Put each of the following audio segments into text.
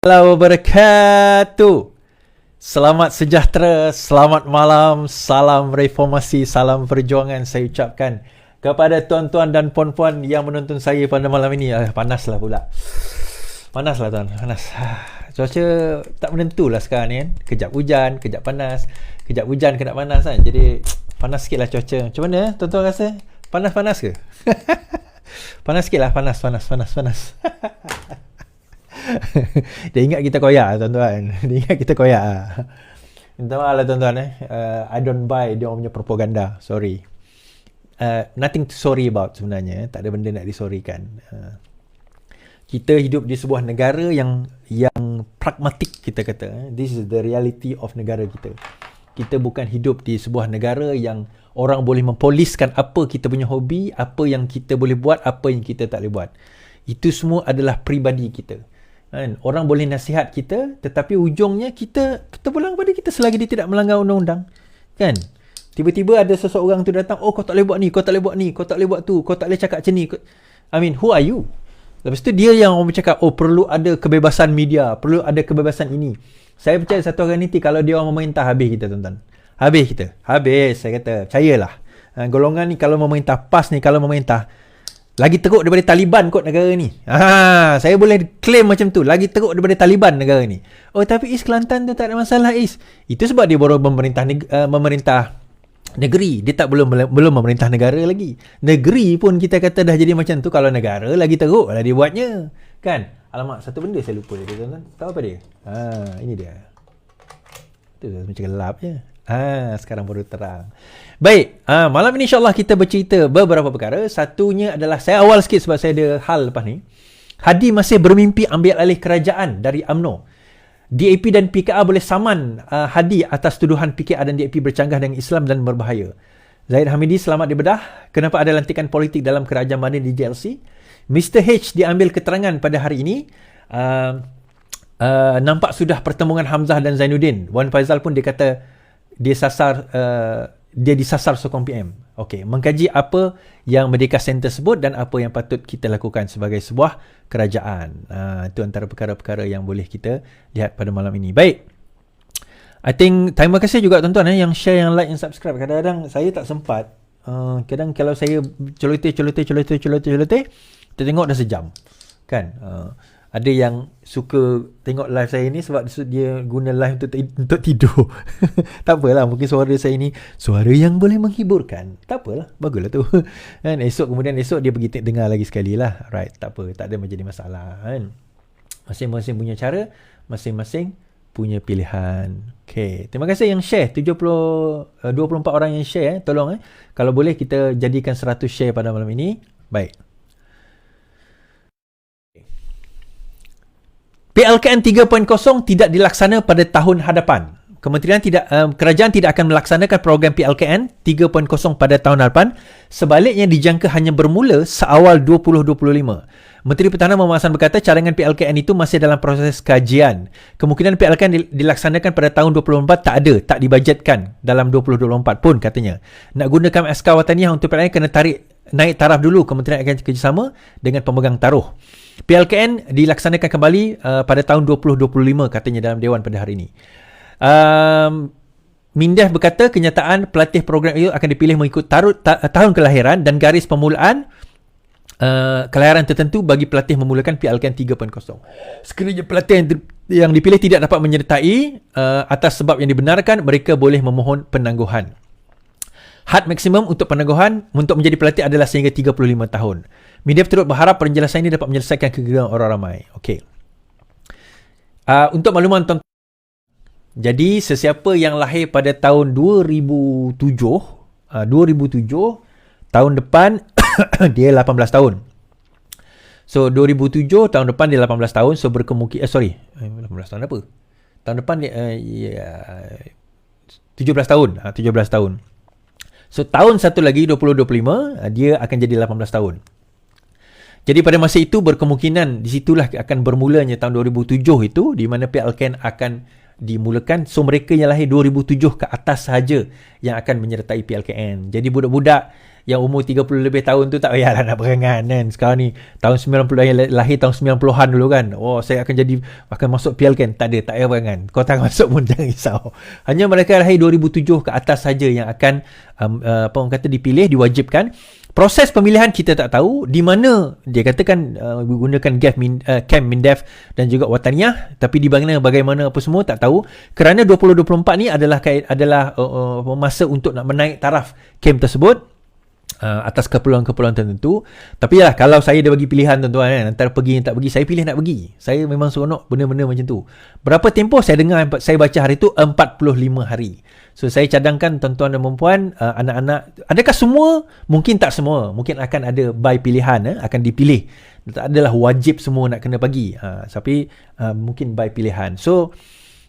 Wabarakatuh. Selamat sejahtera, selamat malam, salam reformasi, salam perjuangan saya ucapkan kepada tuan-tuan dan puan-puan yang menonton saya pada malam ini. Panaslah pula. Panaslah tuan, panas. Cuaca tak menentulah sekarang ni kan. Kejap hujan, kejap panas, kejap hujan, kejap panas kan. Jadi panas sikit lah cuaca. Macam mana tuan-tuan rasa? Panas-panas ke? Panas sikit lah, panas. Dia ingat kita koyak tuan-tuan. Dia ingat kita koyak. Minta maaf lah tuan-tuan I don't buy dia orang punya propaganda. Sorry. Nothing to sorry about sebenarnya. Tak ada benda nak disorikan. Kita hidup di sebuah negara yang pragmatik, kita kata. This is the reality of negara kita. Kita bukan hidup di sebuah negara yang orang boleh mempoliskan apa kita punya hobi, apa yang kita boleh buat, apa yang kita tak boleh buat. Itu semua adalah peribadi kita. Kan? Orang boleh nasihat kita, tetapi ujungnya kita pulang pada kita selagi dia tidak melanggar undang-undang. Kan? Tiba-tiba ada seseorang tu datang, oh kau tak boleh buat ni, kau tak boleh buat ni, kau tak boleh buat tu, kau tak boleh cakap macam ni. I mean, who are you? Lepas tu dia yang orang bercakap, oh perlu ada kebebasan media, perlu ada kebebasan ini. Saya percaya satu hari nanti kalau dia orang memerintah, habis kita tuan-tuan. Habis kita. Habis, saya kata. Percayalah. Golongan ni kalau memerintah, PAS ni kalau memerintah, lagi teruk daripada Taliban kot negara ni. Saya boleh claim macam tu. Lagi teruk daripada Taliban negara ni. Oh tapi Is, Kelantan tu tak ada masalah Is. Itu sebab dia baru memerintah negeri. Dia tak belum memerintah negara lagi. Negeri pun kita kata dah jadi macam tu. Kalau negara lagi teruk lah dia buatnya. Kan? Alamak, satu benda saya lupa dia tuan-tuan. Tahu apa dia? Ini dia. Tu macam gelap je. Sekarang baru terang. Baik, malam ini insyaAllah kita bercerita beberapa perkara. Satunya adalah, saya awal sikit sebab saya ada hal lepas ni. Hadi masih bermimpi ambil alih kerajaan dari UMNO. DAP dan PKR boleh saman Hadi atas tuduhan PKR dan DAP bercanggah dengan Islam dan berbahaya. Zahid Hamidi selamat dibedah. Kenapa ada lantikan politik dalam kerajaan Madin di JLC? Mr. H diambil keterangan pada hari ini. Nampak sudah pertemuan Hamzah dan Zainuddin. Wan Faizal pun dia kata dia disasar sokong PM. Okey, mengkaji apa yang Merdeka Center sebut dan apa yang patut kita lakukan sebagai sebuah kerajaan. Itu antara perkara-perkara yang boleh kita lihat pada malam ini. Baik. I think terima kasih juga tuan-tuan yang share, yang like, yang subscribe. Kadang-kadang saya tak sempat. Kadang kalau saya celoteh kita tengok dah sejam. Kan? Ada yang suka tengok live saya ni sebab dia guna live untuk tidur. Tak apalah, mungkin suara saya ni suara yang boleh menghiburkan. Tak apalah, baguslah tu. Kan? Kemudian esok dia pergi dengar lagi sekali lah. Right, tak apa, tak ada menjadi masalah. Kan? Masing-masing punya cara, masing-masing punya pilihan. Okay, terima kasih yang share. 24 orang yang share. Tolong kalau boleh kita jadikan 100 share pada malam ini. Baik. PLKN 3.0 tidak dilaksana pada tahun hadapan. Kerajaan tidak akan melaksanakan program PLKN 3.0 pada tahun hadapan. Sebaliknya dijangka hanya bermula seawal 2025. Menteri Pertahanan Muhammad Hassan berkata cadangan PLKN itu masih dalam proses kajian. Kemungkinan PLKN dilaksanakan pada tahun 2024 tak ada, tak dibajetkan dalam 2024 pun katanya. Nak gunakan SK Wataniah untuk PLKN kena naik taraf dulu. Kementerian akan kerjasama dengan pemegang taruh. PLKN dilaksanakan kembali pada tahun 2025 katanya dalam Dewan pada hari ini. Mindef berkata kenyataan pelatih program itu akan dipilih mengikut tahun kelahiran dan garis permulaan kelahiran tertentu bagi pelatih memulakan PLKN 3.0. Sekiranya pelatih yang dipilih tidak dapat menyertai atas sebab yang dibenarkan, mereka boleh memohon penangguhan. Had maksimum untuk penangguhan untuk menjadi pelatih adalah sehingga 35 tahun. Mindef turut berharap penjelasan ini dapat menyelesaikan kegagalan orang ramai. Okey. Untuk makluman tuan-tuan, jadi sesiapa yang lahir pada tahun 2007, tahun depan dia 18 tahun. So 2007 tahun depan dia 18 tahun, so berkemungkinan 18 tahun apa? Tahun depan dia 17 tahun. 17 tahun. So tahun satu lagi 2025 dia akan jadi 18 tahun. Jadi pada masa itu berkemungkinan di situlah akan bermulanya tahun 2007 itu di mana PLKN akan dimulakan. So mereka yang lahir 2007 ke atas sahaja yang akan menyertai PLKN. Jadi budak-budak yang umur 30 lebih tahun tu tak payahlah nak berangan kan. Sekarang ni tahun 90 yang lahir tahun 90-an dulu kan. Oh, saya akan masuk PL kan. Tak ada, tak payah berangan. Kau tak masuk pun jangan risau. Hanya mereka lahir 2007 ke atas saja yang akan orang kata dipilih, diwajibkan. Proses pemilihan kita tak tahu di mana dia katakan gunakan Camp Mindef dan juga Wataniah, tapi di bagaimana apa semua tak tahu, kerana 2024 ni adalah masa untuk nak menaik taraf camp tersebut atas keperluan-keperluan tertentu. Tapi lah, kalau saya dia bagi pilihan tuan-tuan kan, antara pergi dan tak pergi, saya pilih nak pergi. Saya memang seronok benda-benda macam tu. Berapa tempoh saya dengar, saya baca hari tu 45 hari. So saya cadangkan tuan-tuan dan puan, anak-anak, adakah semua? Mungkin tak semua. Mungkin akan ada by pilihan, akan dipilih. Tak adalah wajib semua nak kena pergi. Tapi mungkin by pilihan. So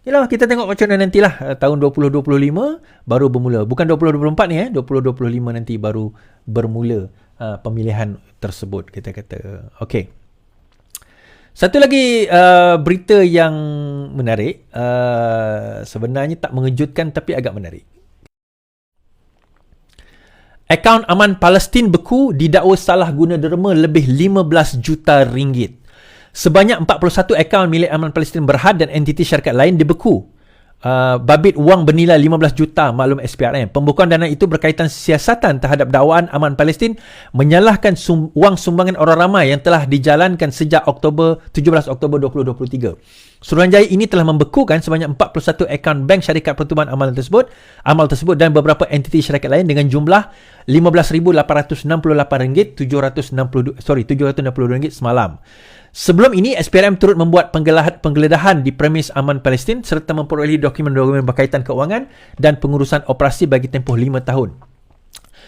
yalah, kita tengok macam mana nantilah. Tahun 2025 baru bermula. Bukan 2024 ni 2025 nanti baru bermula pemilihan tersebut, kita kata. Okey. Satu lagi berita yang menarik, sebenarnya tak mengejutkan tapi agak menarik. Akaun Aman Palestin beku didakwa salah guna derma lebih 15 juta ringgit. Sebanyak 41 akaun milik Aman Palestin Berhad dan entiti syarikat lain dibeku. Babit wang bernilai 15 juta, maklum SPRM. Pembukuan dana itu berkaitan siasatan terhadap dakwaan Aman Palestin menyalahkan wang sumbangan orang ramai yang telah dijalankan sejak 17 Oktober 2023. Suruhanjaya ini telah membekukan sebanyak 41 akaun bank syarikat pertubuhan amal tersebut dan beberapa entiti syarikat lain dengan jumlah RM15,868 762 semalam. Sebelum ini, SPRM turut membuat penggeledahan di premis Aman Palestin serta memperolehi dokumen-dokumen berkaitan keuangan dan pengurusan operasi bagi tempoh 5 tahun.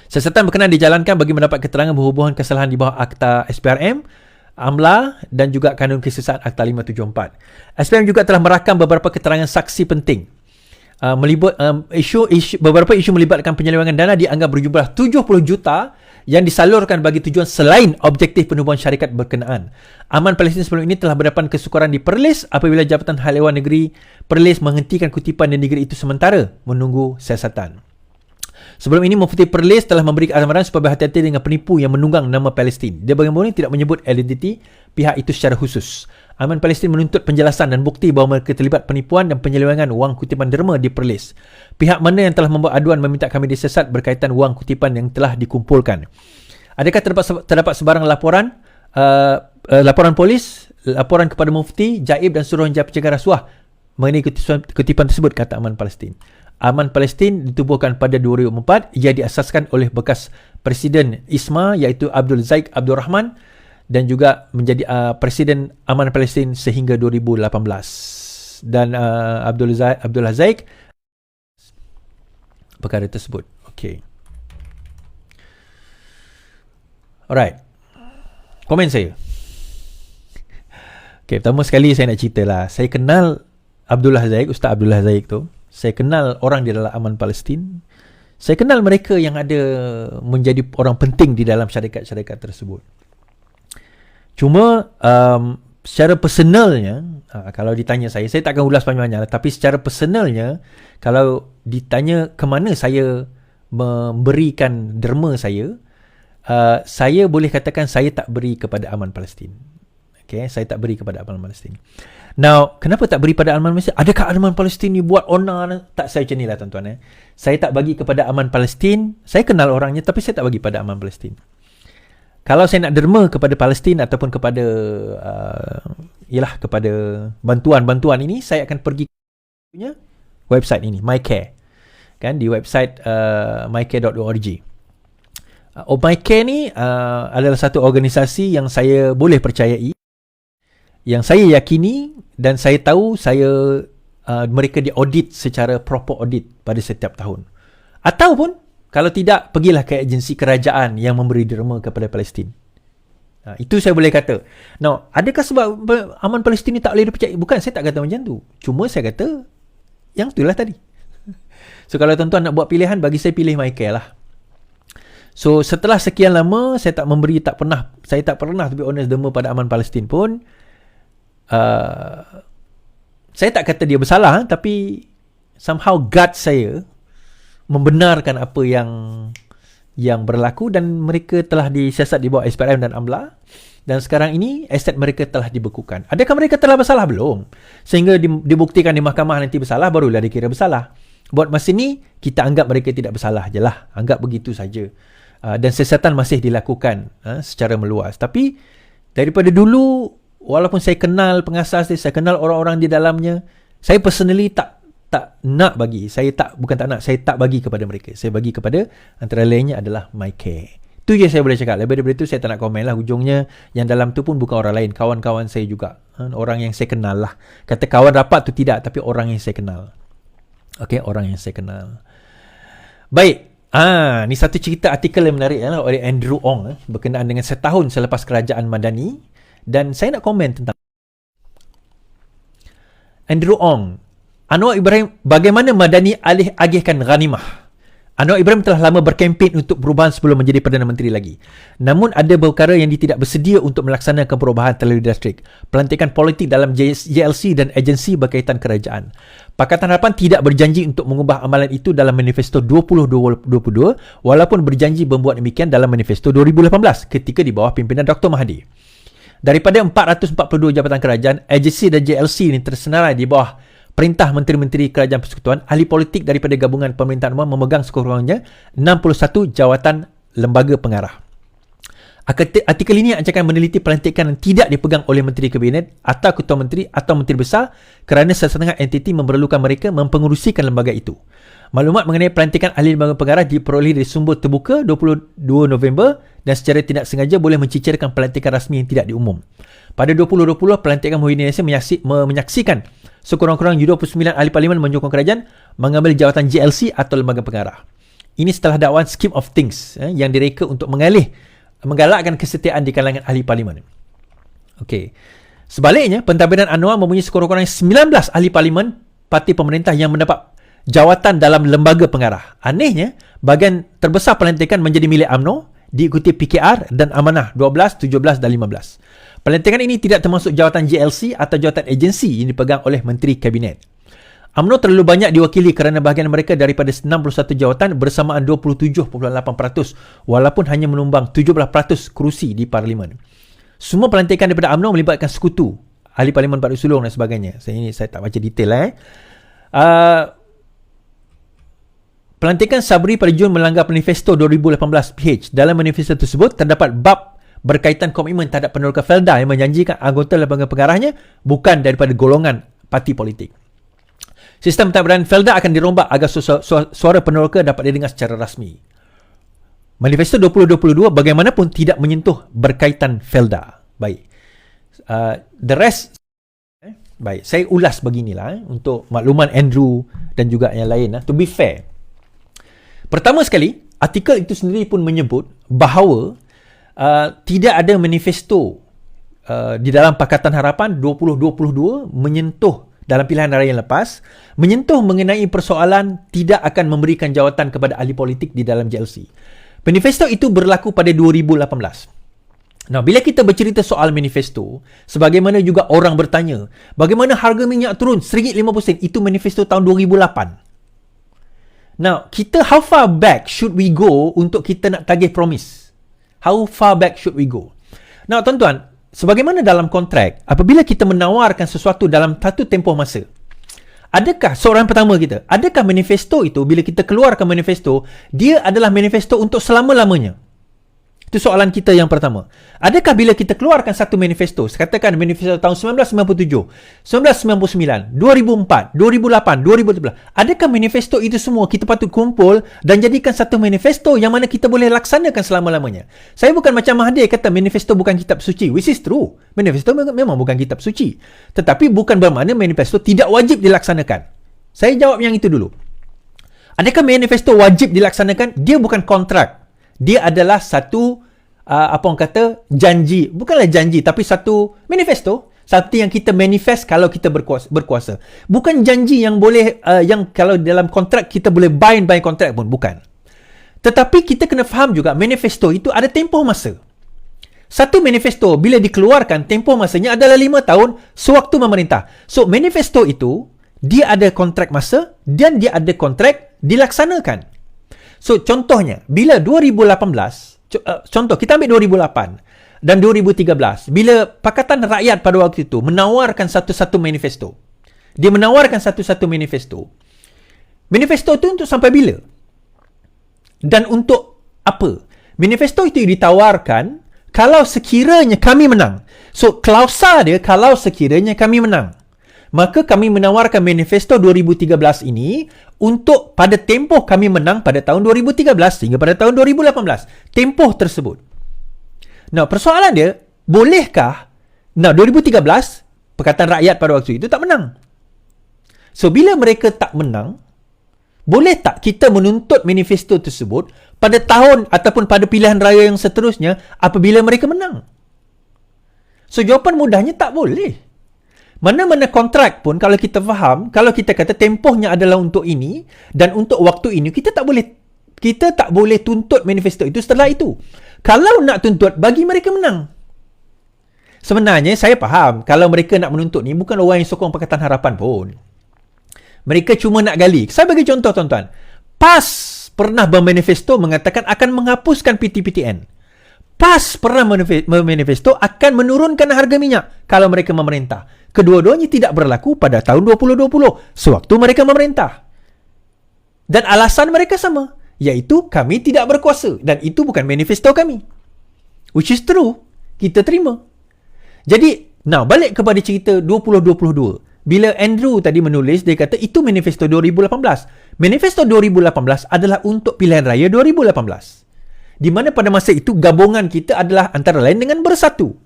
Siasatan berkenaan dijalankan bagi mendapat keterangan berhubungan kesalahan di bawah Akta SPRM, AMLA dan juga Kanun Kesiasaan Akta 574. SPRM juga telah merakam beberapa keterangan saksi penting. Beberapa isu melibatkan penyelewengan dana dianggap berjumlah 70 juta yang disalurkan bagi tujuan selain objektif penubuhan syarikat berkenaan. Aman Palestin sebelum ini telah berdepan kesukaran di Perlis apabila Jabatan Hal Ehwal Negeri Perlis menghentikan kutipan di negeri itu sementara menunggu siasatan. Sebelum ini, Mufti Perlis telah memberi amaran supaya berhati-hati dengan penipu yang menunggang nama Palestin. Dia bagaimanapun tidak menyebut identiti pihak itu secara khusus. Aman Palestin menuntut penjelasan dan bukti bahawa mereka terlibat penipuan dan penyelewengan wang kutipan derma di Perlis. Pihak mana yang telah membuat aduan meminta kami disiasat berkaitan wang kutipan yang telah dikumpulkan. Adakah terdapat sebarang laporan polis, laporan kepada Mufti, Jaib dan Suruhanjaya Pencegahan Rasuah mengenai kutipan tersebut, kata Aman Palestin. Aman Palestin ditubuhkan pada 2004. Ia diasaskan oleh bekas Presiden ISMA iaitu Abdul Zaik Abdul Rahman dan juga menjadi Presiden Aman Palestin sehingga 2018. Dan Abdullah Zaik perkara tersebut. Okey. Alright. Komen saya. Okey, pertama sekali saya nak cerita lah. Saya kenal Abdullah Zaik, Ustaz Abdullah Zaik tu. Saya kenal orang di dalam Aman Palestin. Saya kenal mereka yang ada menjadi orang penting di dalam syarikat-syarikat tersebut. Cuma secara personalnya, kalau ditanya saya tak akan ulas panjang-panjang, tapi secara personalnya, kalau ditanya ke mana saya memberikan derma saya boleh katakan saya tak beri kepada Aman Palestin. Okay, saya tak beri kepada Aman Palestin. Now, kenapa tak beri pada Aman Palestin? Adakah Aman Palestin ni buat onar? Tak, saya macam ni lah tuan-tuan. Saya tak bagi kepada Aman Palestin. Saya kenal orangnya, tapi saya tak bagi pada Aman Palestin. Kalau saya nak derma kepada Palestin ataupun kepada kepada bantuan-bantuan ini, saya akan pergi ke website ini, MyCare. Kan, di website mycare.org. MyCare ni adalah satu organisasi yang saya boleh percayai, yang saya yakini dan saya tahu mereka diaudit secara proper audit pada setiap tahun. Ataupun kalau tidak, pergilah ke agensi kerajaan yang memberi derma kepada Palestin. Itu saya boleh kata. Now, adakah sebab Aman Palestin ni tak boleh dipercayai? Bukan, saya tak kata macam tu. Cuma saya kata yang itulah tadi. So, kalau tuan-tuan nak buat pilihan, bagi saya pilih MyCare lah. So, setelah sekian lama, saya tak pernah to be honest derma pada Aman Palestin pun. Saya tak kata dia bersalah, tapi somehow gut saya membenarkan apa yang yang berlaku dan mereka telah disiasat di bawah SPRM dan AMLA. Dan sekarang ini aset mereka telah dibekukan. Adakah mereka telah bersalah? Belum. Sehingga dibuktikan di mahkamah nanti bersalah, barulah dikira bersalah. Buat masa ni, kita anggap mereka tidak bersalah je lah. Anggap begitu saja. Dan siasatan masih dilakukan secara meluas. Tapi daripada dulu, walaupun saya kenal pengasas dia, saya kenal orang-orang di dalamnya, saya personally tak nak bagi. Saya tak bagi kepada mereka. Saya bagi kepada antara lainnya adalah MyCare. Itu je saya boleh cakap. Lebih daripada itu saya tak nak komen lah. Hujungnya yang dalam tu pun bukan orang lain, kawan-kawan saya juga, orang yang saya kenal lah. Kata kawan rapat tu tidak, tapi orang yang saya kenal. Okey, orang yang saya kenal. Baik. Ni satu cerita artikel yang menarik oleh Andrew Ong berkenaan dengan setahun selepas kerajaan Madani, dan saya nak komen tentang Andrew Ong. Anwar Ibrahim, bagaimana Madani agihkan ghanimah? Anwar Ibrahim telah lama berkempen untuk perubahan sebelum menjadi Perdana Menteri lagi. Namun ada perkara yang dia tidak bersedia untuk melaksanakan perubahan terlalu drastik. Pelantikan politik dalam JLC dan agensi berkaitan kerajaan. Pakatan Harapan tidak berjanji untuk mengubah amalan itu dalam manifesto 2022 walaupun berjanji membuat demikian dalam manifesto 2018 ketika di bawah pimpinan Dr. Mahathir. Daripada 442 jabatan kerajaan, agensi dan JLC ini tersenarai di bawah Perintah Menteri-Menteri Kerajaan Persekutuan. Ahli politik daripada gabungan pemerintahan umum memegang sekurang-kurangnya 61 jawatan lembaga pengarah. Artikel ini akan meneliti pelantikan yang tidak dipegang oleh Menteri Kabinet atau Ketua Menteri atau Menteri Besar kerana setengah entiti memerlukan mereka mempengerusikan lembaga itu. Maklumat mengenai pelantikan ahli lembaga pengarah diperoleh dari sumber terbuka 22 November dan secara tidak sengaja boleh mencicirkan pelantikan rasmi yang tidak diumum. Pada 2020, pelantikan Muhyiddin Yassin menyaksikan sekurang-kurangnya 29 ahli parlimen menyokong kerajaan mengambil jawatan JLC atau lembaga pengarah. Ini setelah dakwaan scheme of things yang direka untuk menggalakkan kesetiaan di kalangan ahli parlimen. Okey. Sebaliknya, pentadbiran Anwar mempunyai sekurang-kurangnya 19 ahli parlimen parti pemerintah yang mendapat jawatan dalam lembaga pengarah. Anehnya, bahagian terbesar pelantikan menjadi milik UMNO, diikuti PKR dan Amanah 12, 17 dan 15. Pelantikan ini tidak termasuk jawatan JLC atau jawatan agensi yang dipegang oleh Menteri Kabinet. UMNO terlalu banyak diwakili kerana bahagian mereka daripada 61 jawatan bersamaan 27.8% walaupun hanya menumbang 17% kerusi di Parlimen. Semua pelantikan daripada UMNO melibatkan sekutu, ahli Parlimen Baru Sulong dan sebagainya. Saya tak baca detail Pelantikan Sabri pada Jun melanggar manifesto 2018 PH. Dalam manifesto tersebut terdapat bab berkaitan komitmen terhadap peneroka Felda yang menjanjikan anggota lembaga pengarahnya bukan daripada golongan parti politik. Sistem pentadbiran Felda akan dirombak agar suara peneroka dapat didengar secara rasmi. Manifesto 2022 bagaimanapun tidak menyentuh berkaitan Felda. Baik. The rest baik, saya ulas beginilah untuk makluman Andrew dan juga yang lain. To be fair, pertama sekali, artikel itu sendiri pun menyebut bahawa tidak ada manifesto di dalam Pakatan Harapan 2022 menyentuh dalam pilihan raya yang lepas, menyentuh mengenai persoalan tidak akan memberikan jawatan kepada ahli politik di dalam JLC. Manifesto itu berlaku pada 2018. Nah, bila kita bercerita soal manifesto, sebagaimana juga orang bertanya, bagaimana harga minyak turun RM1.50? Itu manifesto tahun 2008. Now, how far back should we go untuk kita nak tagih promise? How far back should we go? Now, tuan-tuan, sebagaimana dalam kontrak, apabila kita menawarkan sesuatu dalam satu tempoh masa, adakah soalan pertama kita, adakah manifesto itu, bila kita keluarkan manifesto, dia adalah manifesto untuk selama-lamanya? Itu soalan kita yang pertama. Adakah bila kita keluarkan satu manifesto, katakan manifesto tahun 1997, 1999, 2004, 2008, 2013, adakah manifesto itu semua kita patut kumpul dan jadikan satu manifesto yang mana kita boleh laksanakan selama-lamanya? Saya bukan macam Mahathir kata manifesto bukan kitab suci, which is true. Manifesto memang bukan kitab suci. Tetapi bukan bermakna manifesto tidak wajib dilaksanakan. Saya jawab yang itu dulu. Adakah manifesto wajib dilaksanakan? Dia bukan kontrak. Dia adalah satu apa orang kata janji, bukanlah janji tapi satu manifesto, satu yang kita manifest kalau kita berkuasa. Bukan janji yang boleh yang kalau dalam kontrak kita boleh bind by kontrak pun, bukan. Tetapi kita kena faham juga manifesto itu ada tempoh masa. Satu manifesto bila dikeluarkan tempoh masanya adalah 5 tahun sewaktu memerintah. So manifesto itu dia ada kontrak masa dan dia ada kontrak dilaksanakan. So, contohnya, bila 2018, contoh, kita ambil 2008 dan 2013, bila Pakatan Rakyat pada waktu itu menawarkan satu-satu manifesto. Dia menawarkan satu-satu manifesto. Manifesto itu untuk sampai bila? Dan untuk apa? Manifesto itu ditawarkan kalau sekiranya kami menang. So, klausa dia kalau sekiranya kami menang. Maka kami menawarkan manifesto 2013 ini untuk pada tempoh kami menang pada tahun 2013 hingga pada tahun 2018. Tempoh tersebut. Nah, persoalan dia, bolehkah 2013 Pakatan Rakyat pada waktu itu tak menang. So, bila mereka tak menang, boleh tak kita menuntut manifesto tersebut pada tahun ataupun pada pilihan raya yang seterusnya apabila mereka menang? So, jawapan mudahnya tak boleh. Mana-mana kontrak pun kalau kita faham, kalau kita kata tempohnya adalah untuk ini dan untuk waktu ini, kita tak boleh tuntut manifesto itu setelah itu. Kalau nak tuntut, bagi mereka menang. Sebenarnya saya faham kalau mereka nak menuntut ni bukan orang yang sokong Pakatan Harapan pun. Mereka cuma nak gali. Saya bagi contoh, tuan-tuan. PAS pernah bermanifesto mengatakan akan menghapuskan PTPTN. PAS pernah bermanifesto akan menurunkan harga minyak kalau mereka memerintah. Kedua-duanya tidak berlaku pada tahun 2020 sewaktu mereka memerintah. Dan alasan mereka sama, iaitu kami tidak berkuasa dan itu bukan manifesto kami. Which is true. Kita terima. Jadi, balik kepada cerita 2022. Bila Andrew tadi menulis, dia kata itu manifesto 2018. Manifesto 2018 adalah untuk pilihan raya 2018. Di mana pada masa itu gabungan kita adalah antara lain dengan Bersatu.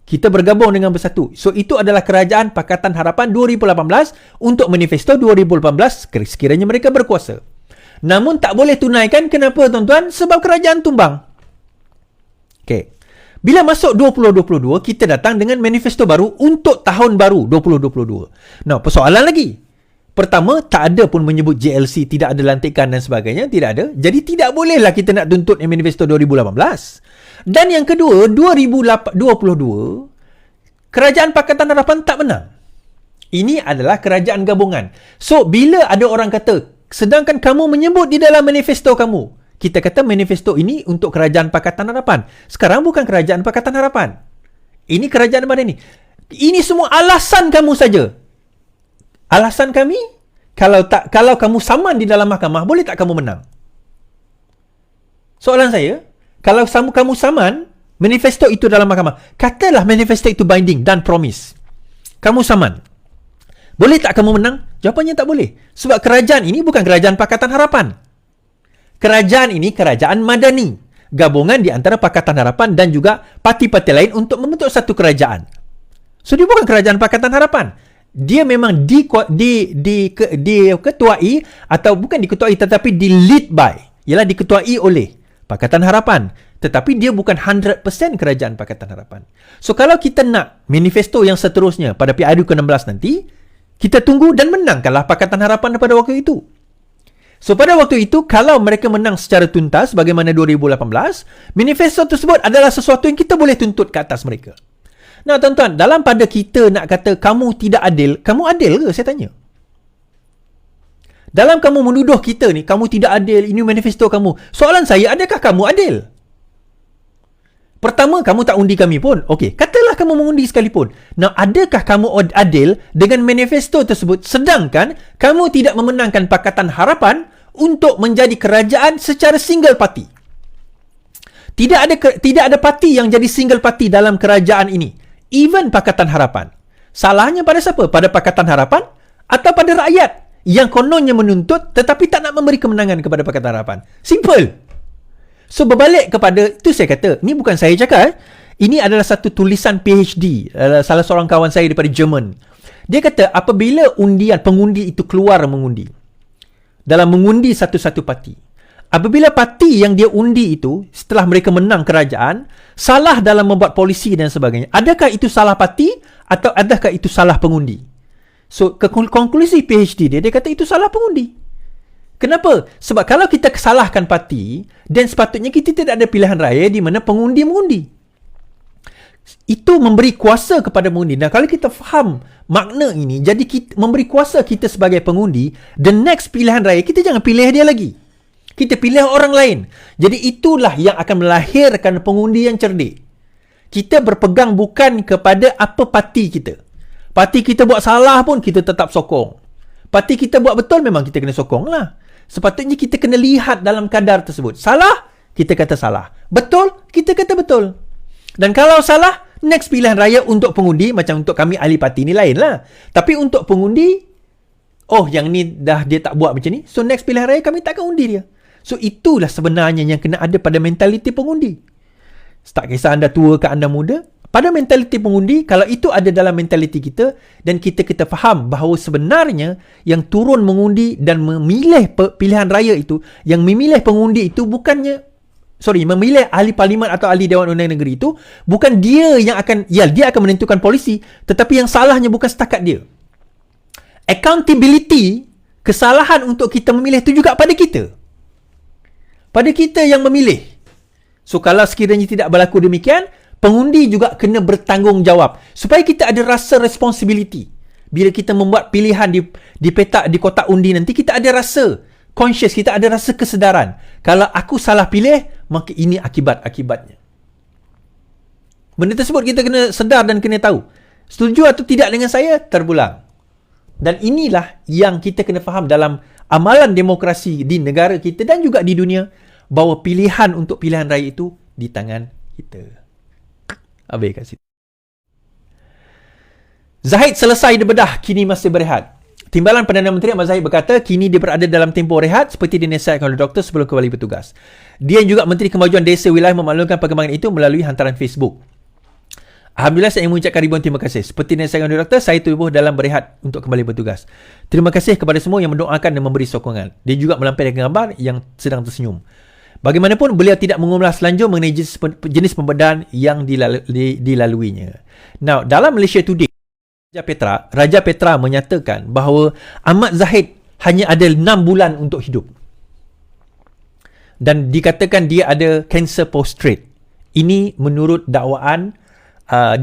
Kita bergabung dengan Bersatu. So, itu adalah Kerajaan Pakatan Harapan 2018 untuk manifesto 2018 sekiranya mereka berkuasa. Namun, tak boleh tunaikan. Kenapa, tuan-tuan? Sebab kerajaan tumbang. Okay. Bila masuk 2022, kita datang dengan manifesto baru untuk tahun baru 2022. Nah, persoalan lagi. Pertama, tak ada pun menyebut JLC, tidak ada lantikan dan sebagainya. Tidak ada. Jadi, tidak bolehlah kita nak tuntut manifesto 2018. Dan yang kedua, 2022, Kerajaan Pakatan Harapan tak menang. Ini adalah kerajaan gabungan. So, bila ada orang kata, sedangkan kamu menyebut di dalam manifesto kamu, kita kata manifesto ini untuk Kerajaan Pakatan Harapan. Sekarang bukan Kerajaan Pakatan Harapan. Ini kerajaan baru ini. Ini semua alasan kamu saja. Alasan kami, kalau kamu saman di dalam mahkamah, boleh tak kamu menang? Soalan saya, kalau kamu saman manifesto itu dalam mahkamah, katalah manifesto itu binding dan promise. Kamu saman. Boleh tak kamu menang? Jawapannya tak boleh. Sebab kerajaan ini bukan Kerajaan Pakatan Harapan. Kerajaan ini kerajaan madani. Gabungan di antara Pakatan Harapan dan juga parti-parti lain untuk membentuk satu kerajaan. So, dia bukan Kerajaan Pakatan Harapan. Dia memang diketuai atau bukan diketuai tetapi di-lead by. Ialah diketuai oleh Pakatan Harapan. Tetapi dia bukan 100% Kerajaan Pakatan Harapan. So, kalau kita nak manifesto yang seterusnya pada PRU ke-16 nanti, kita tunggu dan menangkanlah Pakatan Harapan pada waktu itu. So, pada waktu itu, kalau mereka menang secara tuntas bagaimana 2018, manifesto tersebut adalah sesuatu yang kita boleh tuntut ke atas mereka. Nah, tuan-tuan, dalam pada kita nak kata kamu tidak adil, kamu adil ke? Saya tanya. Dalam kamu menuduh kita ni, kamu tidak adil, ini manifesto kamu. Soalan saya, adakah kamu adil? Pertama, kamu tak undi kami pun. Okey, katalah kamu mengundi sekalipun. Nah, adakah kamu adil dengan manifesto tersebut sedangkan kamu tidak memenangkan Pakatan Harapan untuk menjadi kerajaan secara single party? Tidak ada parti yang jadi single party dalam kerajaan ini. Even Pakatan Harapan. Salahnya pada siapa? Pada Pakatan Harapan atau pada rakyat yang kononnya menuntut tetapi tak nak memberi kemenangan kepada Pakatan Harapan? Simple. So, berbalik kepada, itu saya kata, ini bukan saya cakap. Ini adalah satu tulisan PhD, salah seorang kawan saya daripada Jerman. Dia kata, apabila pengundi itu keluar mengundi, dalam mengundi satu-satu parti, apabila parti yang dia undi itu, setelah mereka menang kerajaan, salah dalam membuat polisi dan sebagainya, adakah itu salah parti atau adakah itu salah pengundi? So, konklusi PhD dia kata itu salah pengundi. Kenapa? Sebab kalau kita kesalahkan parti, dan sepatutnya kita tidak ada pilihan raya di mana pengundi mengundi. Itu memberi kuasa kepada pengundi. Nah, kalau kita faham makna ini, jadi kita memberi kuasa kita sebagai pengundi, the next pilihan raya, kita jangan pilih dia lagi. Kita pilih orang lain. Jadi itulah yang akan melahirkan pengundi yang cerdik. Kita berpegang bukan kepada apa parti kita. Parti kita buat salah pun kita tetap sokong. Parti kita buat betul memang kita kena sokong lah. Sepatutnya kita kena lihat dalam kadar tersebut. Salah, kita kata salah. Betul, kita kata betul. Dan kalau salah, next pilihan raya untuk pengundi, macam untuk kami ahli parti ni lain lah. Tapi untuk pengundi, oh yang ni dah dia tak buat macam ni, so next pilihan raya kami tak akan undi dia. So itulah sebenarnya yang kena ada pada mentaliti pengundi. Tak kisah anda tua ke anda muda, pada mentaliti pengundi, kalau itu ada dalam mentaliti kita dan kita faham bahawa sebenarnya yang turun mengundi dan memilih pilihan raya itu, yang memilih pengundi itu memilih ahli parlimen atau ahli Dewan Undang Negeri itu bukan dia yang akan, dia akan menentukan polisi, tetapi yang salahnya bukan setakat dia. Accountability, kesalahan untuk kita memilih itu juga pada kita. Pada kita yang memilih. So kalau sekiranya tidak berlaku demikian, pengundi juga kena bertanggungjawab supaya kita ada rasa responsibility. Bila kita membuat pilihan di petak di kotak undi nanti, kita ada rasa conscious, kita ada rasa kesedaran. Kalau aku salah pilih, maka ini akibat-akibatnya. Benda tersebut kita kena sedar dan kena tahu. Setuju atau tidak dengan saya, terpulang. Dan inilah yang kita kena faham dalam amalan demokrasi di negara kita dan juga di dunia, bahawa pilihan untuk pilihan raya itu di tangan kita. Habis kat situ. Zahid selesai dibedah, kini masih berehat. Timbalan Perdana Menteri Ahmad Zahid berkata, kini dia berada dalam tempoh rehat seperti dinasihatkan oleh doktor sebelum kembali bertugas. Dia juga Menteri Kemajuan Desa Wilayah memaklumkan perkembangan itu melalui hantaran Facebook. Alhamdulillah, saya ingin mengucapkan ribuan terima kasih. Seperti dinasihatkan oleh doktor, saya tubuh dalam berehat untuk kembali bertugas. Terima kasih kepada semua yang mendoakan dan memberi sokongan. Dia juga melampirkan gambar yang sedang tersenyum. Bagaimanapun, beliau tidak mengulas lanjut mengenai jenis pembedahan yang dilaluinya. Now, dalam Malaysia Today, Raja Petra menyatakan bahawa Ahmad Zahid hanya ada 6 bulan untuk hidup. Dan dikatakan dia ada kanser prostate. Ini menurut dakwaan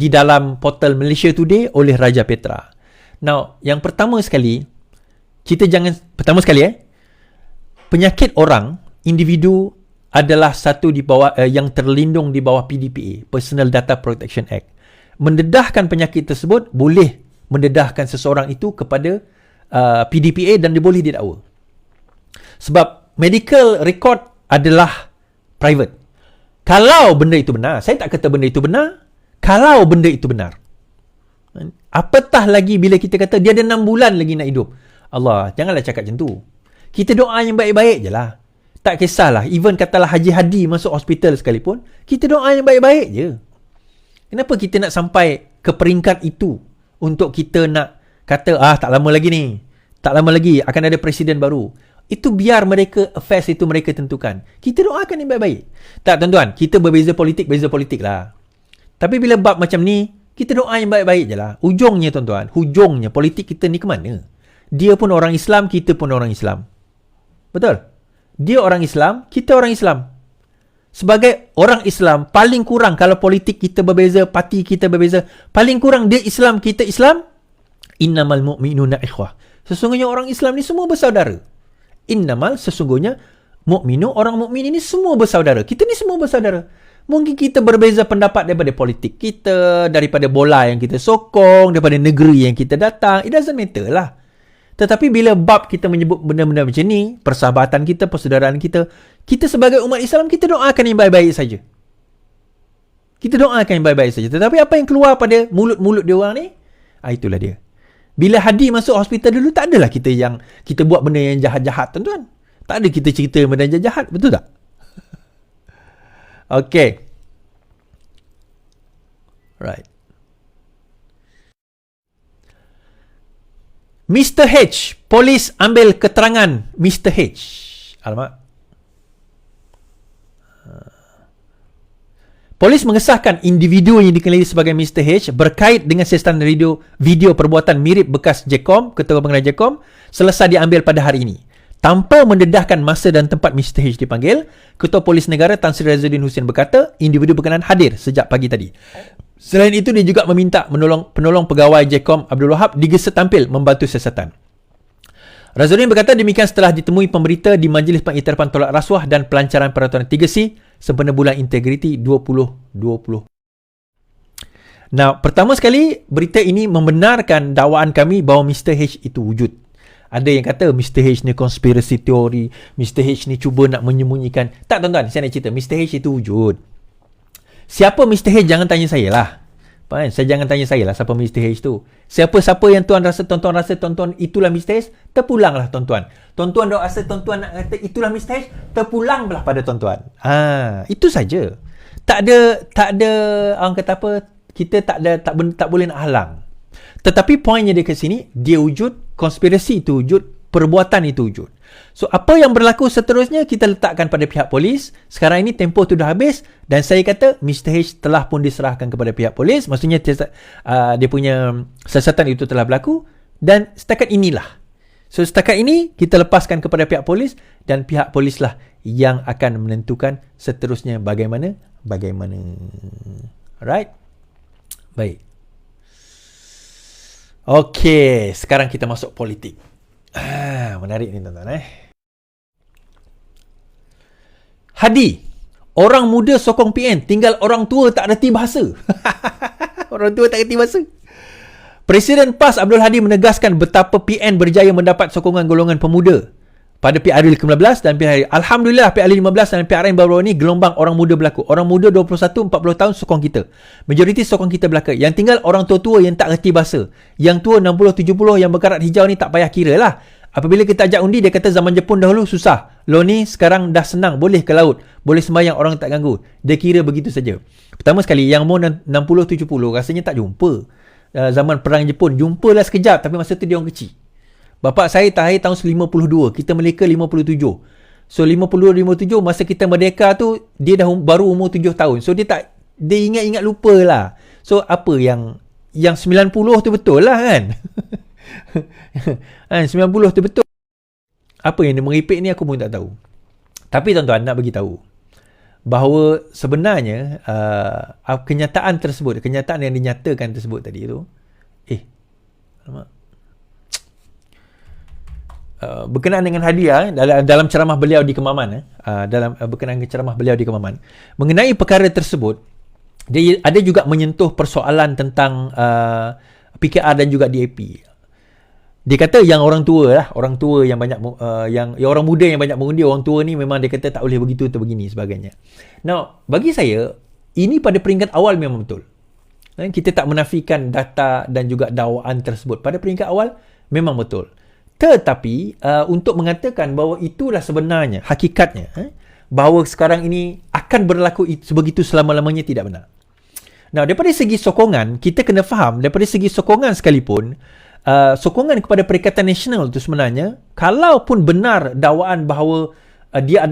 di dalam portal Malaysia Today oleh Raja Petra. Now, yang pertama sekali, penyakit orang, individu adalah satu di bawah yang terlindung di bawah PDPA, Personal Data Protection Act. Mendedahkan penyakit tersebut boleh mendedahkan seseorang itu kepada PDPA dan dia boleh didakwa. Sebab medical record adalah private. Kalau benda itu benar, saya tak kata benda itu benar, kalau benda itu benar. Apatah lagi bila kita kata dia ada 6 bulan lagi nak hidup. Allah, janganlah cakap macam tu. Kita doa yang baik-baik je lah. Tak kisahlah, even katalah Haji Hadi masuk hospital sekalipun, kita doa yang baik-baik je. Kenapa kita nak sampai ke peringkat itu untuk kita nak kata, tak lama lagi ni, tak lama lagi akan ada presiden baru. Itu biar mereka, affairs itu mereka tentukan. Kita doakan yang baik-baik. Tak, tuan-tuan, kita beza politik lah. Tapi bila bab macam ni, kita doa yang baik-baik je lah. Hujungnya, tuan-tuan, politik kita ni ke mana? Dia pun orang Islam, kita pun orang Islam. Betul? Dia orang Islam, kita orang Islam. Sebagai orang Islam, paling kurang kalau politik kita berbeza, parti kita berbeza, paling kurang dia Islam, kita Islam. Innamal mu'minuna ikhwah. Sesungguhnya orang Islam ni semua bersaudara. Sesungguhnya mukminu, orang mukmin ini semua bersaudara. Kita ni semua bersaudara. Mungkin kita berbeza pendapat daripada politik kita, daripada bola yang kita sokong, daripada negeri yang kita datang. It doesn't matter lah. Tetapi bila bab kita menyebut benda-benda macam ni, persahabatan kita, persaudaraan kita, kita sebagai umat Islam, kita doakan yang baik-baik saja. Kita doakan yang baik-baik saja. Tetapi apa yang keluar pada mulut-mulut dia orang ni, itulah dia. Bila Hadi masuk hospital dulu, tak adalah kita buat benda yang jahat-jahat, tuan-tuan. Tak ada kita cerita benda yang jahat, betul tak? Okay. Right. Mr. H. Polis ambil keterangan Mr. H. Alamak. Polis mengesahkan individu yang dikenali sebagai Mr. H berkait dengan siaran video perbuatan mirip bekas JKOM, Ketua Pengarah JKOM, selesai diambil pada hari ini. Tanpa mendedahkan masa dan tempat Mr. H dipanggil, Ketua Polis Negara Tan Sri Razudin Husin berkata, individu berkenaan hadir sejak pagi tadi. Selain itu, dia juga meminta penolong pegawai JKOM Abdul Wahab digeser tampil membantu siasatan. Razorudin berkata demikian setelah ditemui pemberita di Majlis Pengiktirafan Tolak Rasuah dan Pelancaran Peraturan 3C sempena bulan Integriti 2020. Nah, pertama sekali, berita ini membenarkan dakwaan kami bahawa Mr. H itu wujud. Ada yang kata Mr. H ni conspiracy theory, Mr. H ni cuba nak menyembunyikan. Tak, tuan-tuan, saya nak cerita. Mr. H itu wujud. Siapa Mr. H? Jangan tanya saya lah. Saya jangan tanya saya lah siapa Mr. H tu. Siapa-siapa yang tuan-tuan rasa tuan-tuan itulah Mr. H, terpulanglah tuan-tuan. Tuan-tuan dah rasa tuan-tuan nak kata itulah Mr. H, terpulanglah pada tuan-tuan. Itu saja. Tak ada orang kata apa, kita tak boleh nak halang. Tetapi poinnya dia ke sini, dia wujud, konspirasi itu wujud, perbuatan itu wujud. So, apa yang berlaku seterusnya kita letakkan pada pihak polis. Sekarang ini tempoh tu dah habis dan saya kata Mr. H telah pun diserahkan kepada pihak polis. Maksudnya dia punya siasatan itu telah berlaku dan setakat inilah. So, setakat ini kita lepaskan kepada pihak polis dan pihak polislah yang akan menentukan seterusnya bagaimana. Alright? Baik. Okey, sekarang kita masuk politik. Menarik ni tuan-tuan. Hadi, orang muda sokong PN, tinggal orang tua tak reti bahasa. Orang tua tak reti bahasa. Presiden PAS Abdul Hadi menegaskan betapa PN berjaya mendapat sokongan golongan pemuda pada PRU ke-15 dan PRU. Alhamdulillah PRU 15 dan PRN baru ni gelombang orang muda berlaku. Orang muda 21-40 tahun sokong kita. Majoriti sokong kita belaka. Yang tinggal orang tua-tua yang tak reti bahasa. Yang tua 60-70 yang berkarat hijau ni tak payah kira lah. Apabila kita ajak undi, dia kata zaman Jepun dahulu susah. Lo ni sekarang dah senang. Boleh ke laut. Boleh sembahyang, orang tak ganggu. Dia kira begitu saja. Pertama sekali, yang umur 60-70 rasanya tak jumpa. Zaman perang Jepun. Jumpalah sekejap tapi masa tu dia orang kecil. Bapak saya tahir tahun 52. Kita merdeka 57. So 52-57 masa kita merdeka tu dia dah baru umur 7 tahun. So dia ingat-ingat lupa lah. So apa yang 90 tu betul lah kan? 90 tu betul. Apa yang dia meripik ni aku pun tak tahu. Tapi tuan-tuan nak bagi tahu bahawa sebenarnya kenyataan yang dinyatakan tersebut tadi tu alamak. Berkenaan dengan hadiah dalam ceramah beliau di Kemaman berkenaan dengan ceramah beliau di Kemaman mengenai perkara tersebut, dia ada juga menyentuh persoalan tentang PKR dan juga DAP. Dia kata yang orang tua yang banyak yang orang muda yang banyak mengundi, orang tua ni memang dia kata tak boleh begitu atau begini sebagainya. Now, bagi saya ini pada peringkat awal memang betul. Kita tak menafikan data dan juga dakwaan tersebut. Pada peringkat awal memang betul. Tetapi untuk mengatakan bahawa itulah sebenarnya hakikatnya bahawa sekarang ini akan berlaku sebegitu selama-lamanya tidak benar. Nah, daripada segi sokongan kita kena faham, daripada segi sokongan sekalipun sokongan kepada Perikatan Nasional itu sebenarnya kalaupun benar dakwaan bahawa dia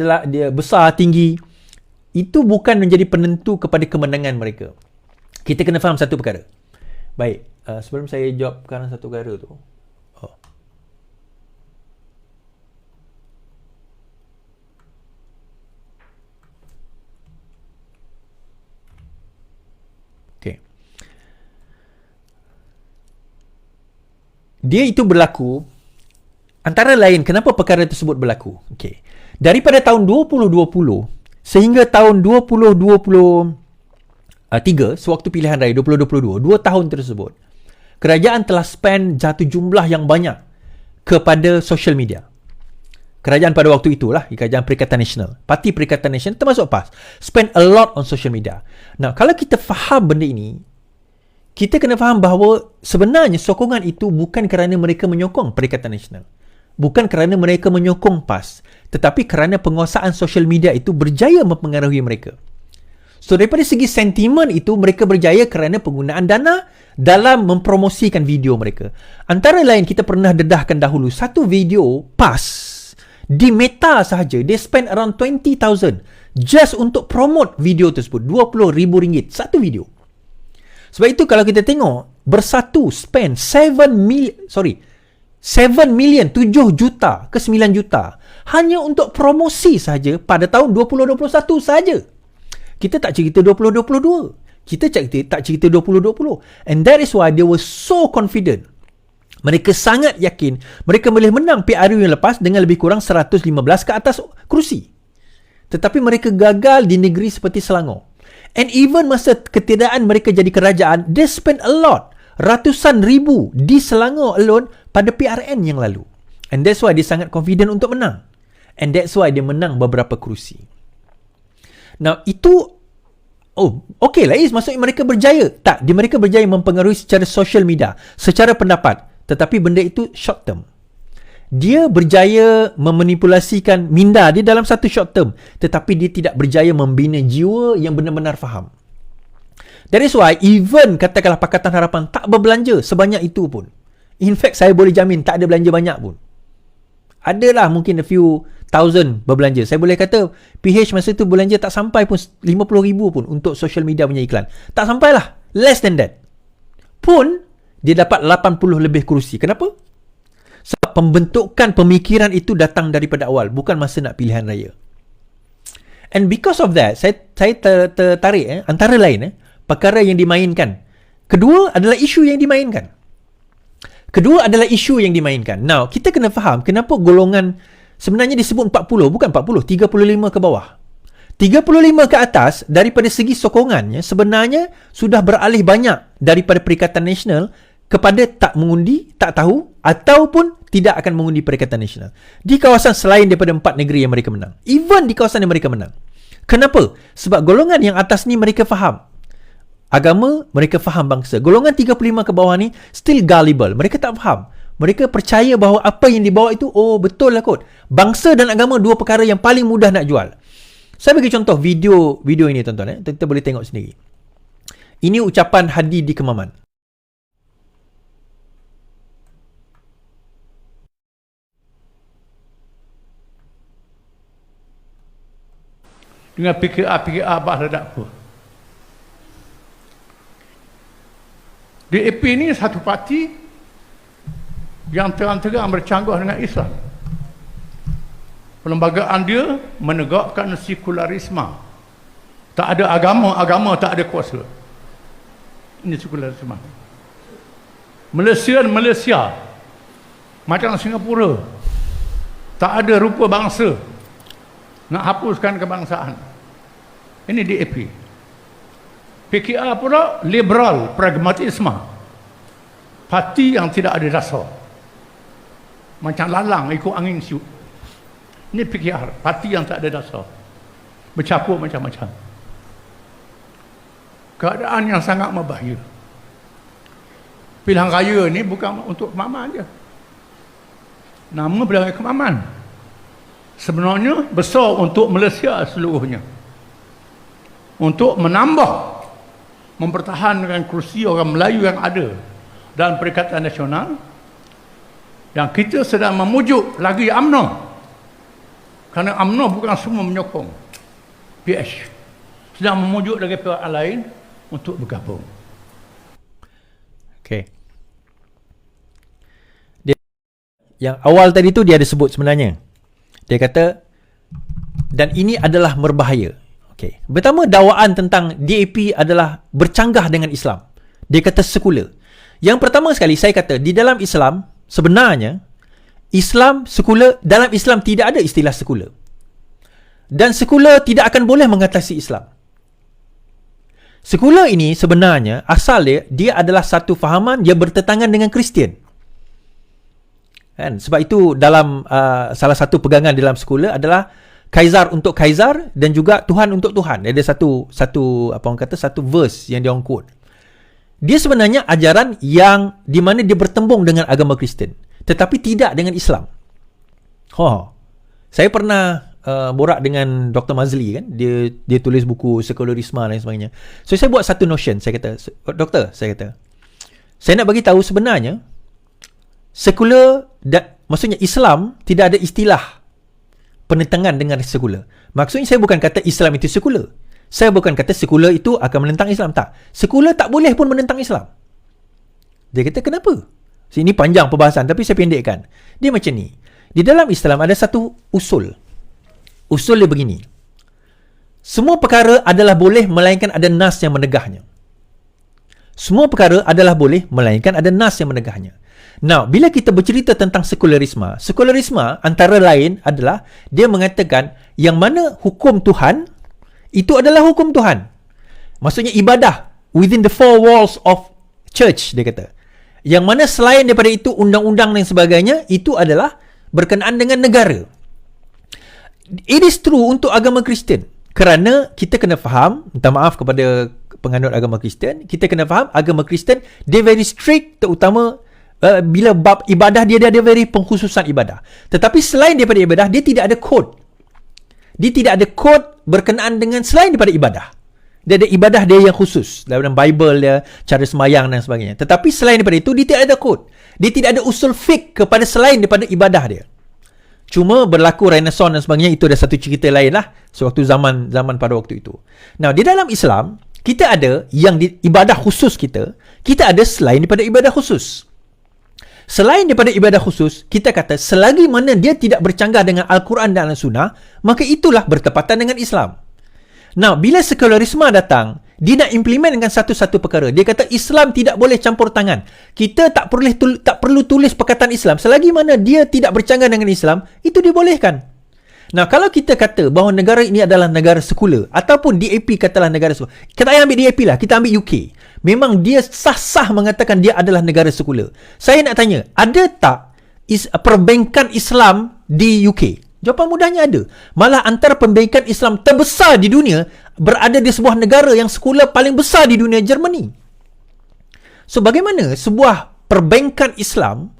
besar tinggi, itu bukan menjadi penentu kepada kemenangan mereka. Kita kena faham satu perkara. Baik, sebelum saya jawabkan satu perkara tu. Dia itu berlaku antara lain kenapa perkara tersebut berlaku. Okey. Daripada tahun 2020 sehingga tahun 2023 sewaktu pilihan raya 2022, 2 tahun tersebut kerajaan telah spend jatuh jumlah yang banyak kepada social media. Kerajaan pada waktu itulah Kerajaan Perikatan Nasional, Parti Perikatan Nasional termasuk PAS, spend a lot on social media. Nah, kalau kita faham benda ini, kita kena faham bahawa sebenarnya sokongan itu bukan kerana mereka menyokong Perikatan Nasional. Bukan kerana mereka menyokong PAS. Tetapi kerana penguasaan social media itu berjaya mempengaruhi mereka. So, daripada segi sentimen itu, mereka berjaya kerana penggunaan dana dalam mempromosikan video mereka. Antara lain, kita pernah dedahkan dahulu, satu video PAS di Meta sahaja, dia spend around 20,000 just untuk promote video tersebut. RM20,000 satu video. Sebab itu kalau kita tengok bersatu spend 7 million 7 juta ke 9 juta hanya untuk promosi saja pada tahun 2021 saja. Kita tak cerita 2022. Kita tak cerita 2020. And that is why they were so confident Mereka sangat yakin mereka boleh menang PRU yang lepas dengan lebih kurang 115 ke atas kerusi. Tetapi mereka gagal di negeri seperti Selangor. And even masa ketiadaan mereka jadi kerajaan, they spend a lot, ratusan ribu di Selangor alone pada PRN yang lalu. And that's why dia sangat confident untuk menang. And that's why dia menang beberapa kerusi. Now itu, okay lah Is, maksudnya mereka berjaya. Tak, mereka berjaya mempengaruhi secara social media, secara pendapat. Tetapi benda itu short term. Dia berjaya memanipulasikan minda dia dalam satu short term. Tetapi dia tidak berjaya membina jiwa yang benar-benar faham. That is why even katakanlah Pakatan Harapan tak berbelanja sebanyak itu pun. In fact, saya boleh jamin tak ada belanja banyak pun. Adalah mungkin a few thousand berbelanja. Saya boleh kata PH masa tu belanja tak sampai pun 50,000 pun untuk social media punya iklan. Tak sampailah. Less than that. Pun dia dapat 80 lebih kerusi. Kenapa? Sebab pembentukan pemikiran itu datang daripada awal, bukan masa nak pilihan raya. And because of that, saya tertarik antara lain perkara yang dimainkan. Kedua adalah isu yang dimainkan. Now, kita kena faham kenapa golongan sebenarnya disebut 40, bukan 40, 35 ke bawah. 35 ke atas daripada segi sokongannya sebenarnya sudah beralih banyak daripada Perikatan Nasional kepada tak mengundi, tak tahu ataupun tidak akan mengundi Perikatan Nasional. Di kawasan selain daripada 4 negeri yang mereka menang. Even di kawasan yang mereka menang. Kenapa? Sebab golongan yang atas ni mereka faham agama, mereka faham bangsa. Golongan 35 ke bawah ni still gullible. Mereka tak faham. Mereka percaya bahawa apa yang dibawa itu, betul lah kot. Bangsa dan agama dua perkara yang paling mudah nak jual. Saya bagi contoh video ini tuan-tuan. Kita boleh tengok sendiri. Ini ucapan Hadi di Kemaman. Dengan PKR bahasa tak apa. DAP ni satu parti yang terang-terang bercanggah dengan Islam. Perlembagaan dia menegakkan sekularisme. Tak ada agama tak ada kuasa. Ini sekularisme. Malaysia macam Singapura, tak ada rupa bangsa, nak hapuskan kebangsaan. Ini DAP. PKR pula liberal pragmatisme, parti yang tidak ada dasar, macam lalang ikut angin siut. Ini PKR, parti yang tak ada dasar, bercampur macam-macam. Keadaan yang sangat berbahaya. Pilihan raya ni bukan untuk Kemaman je. Nama pilihan raya Kemaman sebenarnya besar untuk Malaysia seluruhnya, untuk menambah, mempertahankan kerusi orang Melayu yang ada dalam Perikatan Nasional, yang kita sedang memujuk lagi UMNO, kerana UMNO bukan semua menyokong PH, sedang memujuk lagi pihak lain untuk bergabung. Okay. Yang awal tadi tu dia ada sebut sebenarnya. Dia kata, dan ini adalah berbahaya. Okay. Pertama, dakwaan tentang DAP adalah bercanggah dengan Islam. Dia kata sekular. Yang pertama sekali saya kata, di dalam Islam sebenarnya Islam sekular, dalam Islam tidak ada istilah sekular. Dan sekular tidak akan boleh mengatasi Islam. Sekular ini sebenarnya asal dia adalah satu fahaman yang bertentangan dengan Kristian. Kan? Sebab itu dalam salah satu pegangan dalam sekular adalah Kaisar untuk Kaisar dan juga Tuhan untuk Tuhan. Ada satu apa orang kata, satu verse yang dia orang quote. Dia sebenarnya ajaran yang di mana dia bertembung dengan agama Kristian, tetapi tidak dengan Islam. Saya pernah borak dengan Dr. Mazli kan. Dia tulis buku sekularisme dan sebagainya. So saya buat satu notion. Saya kata, Doktor, saya nak bagi tahu sebenarnya sekular, maksudnya Islam tidak ada istilah penentangan dengan sekular. Maksudnya saya bukan kata Islam itu sekular. Saya bukan kata sekular itu akan menentang Islam. Tak. Sekular tak boleh pun menentang Islam. Dia kata kenapa? Ini panjang perbahasan tapi saya pendekkan. Dia macam ni. Di dalam Islam ada satu usul. Usul dia begini. Semua perkara adalah boleh melainkan ada nas yang menegahnya. Semua perkara adalah boleh melainkan ada nas yang menegahnya. Now, bila kita bercerita tentang sekularisme antara lain adalah dia mengatakan yang mana hukum Tuhan itu adalah hukum Tuhan. Maksudnya ibadah within the four walls of church, dia kata. Yang mana selain daripada itu, undang-undang dan sebagainya, itu adalah berkenaan dengan negara. It is true untuk agama Kristian. Kerana kita kena faham, minta maaf kepada penganut agama Kristian, kita kena faham agama Kristian, dia very strict, terutama bila bab ibadah dia ada very pengkhususan ibadah. Tetapi selain daripada ibadah, dia tidak ada kod. Dia tidak ada kod berkenaan dengan selain daripada ibadah. Dia ada ibadah dia yang khusus. Dalam Bible dia, cara semayang dan sebagainya. Tetapi selain daripada itu, dia tidak ada kod. Dia tidak ada usul fiqh kepada selain daripada ibadah dia. Cuma berlaku Renaissance dan sebagainya, itu ada satu cerita lain lah. Sewaktu zaman pada waktu itu. Nah, di dalam Islam, kita ada yang ibadah khusus kita ada selain daripada ibadah khusus. Selain daripada ibadah khusus, kita kata selagi mana dia tidak bercanggah dengan Al-Quran dan Al-Sunnah, maka itulah bertepatan dengan Islam. Nah, bila sekularisme datang, dia nak implement dengan satu-satu perkara. Dia kata Islam tidak boleh campur tangan. Kita tak perlu tulis perkataan Islam. Selagi mana dia tidak bercanggah dengan Islam, itu dibolehkan. Nah, kalau kita kata bahawa negara ini adalah negara sekular, ataupun DAP katalah negara sekular. Kita ambil DAP lah, kita ambil UK. Memang dia sah-sah mengatakan dia adalah negara sekular. Saya nak tanya, ada tak perbankan Islam di UK? Jawapan mudahnya ada. Malah antara perbankan Islam terbesar di dunia berada di sebuah negara yang sekular paling besar di dunia, Germany. So, bagaimana sebuah perbankan Islam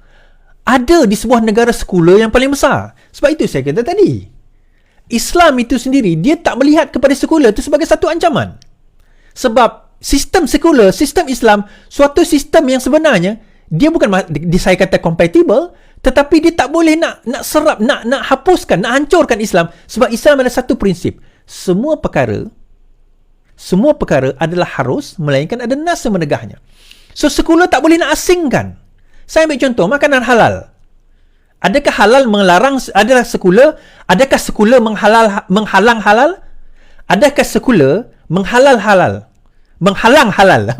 ada di sebuah negara sekular yang paling besar? Sebab itu saya kata tadi, Islam itu sendiri, dia tak melihat kepada sekular itu sebagai satu ancaman. Sebab sistem sekular, sistem Islam, suatu sistem yang sebenarnya dia bukan saya kata compatible, tetapi dia tak boleh nak serap, nak hapuskan, nak hancurkan Islam. Sebab Islam ada satu prinsip, semua perkara adalah harus, melainkan ada nas yang menegahnya. So sekular tak boleh nak asingkan. Saya ambil contoh makanan halal. Adakah halal melarang? Adakah sekular menghalang halal? Adakah sekular menghalang halal?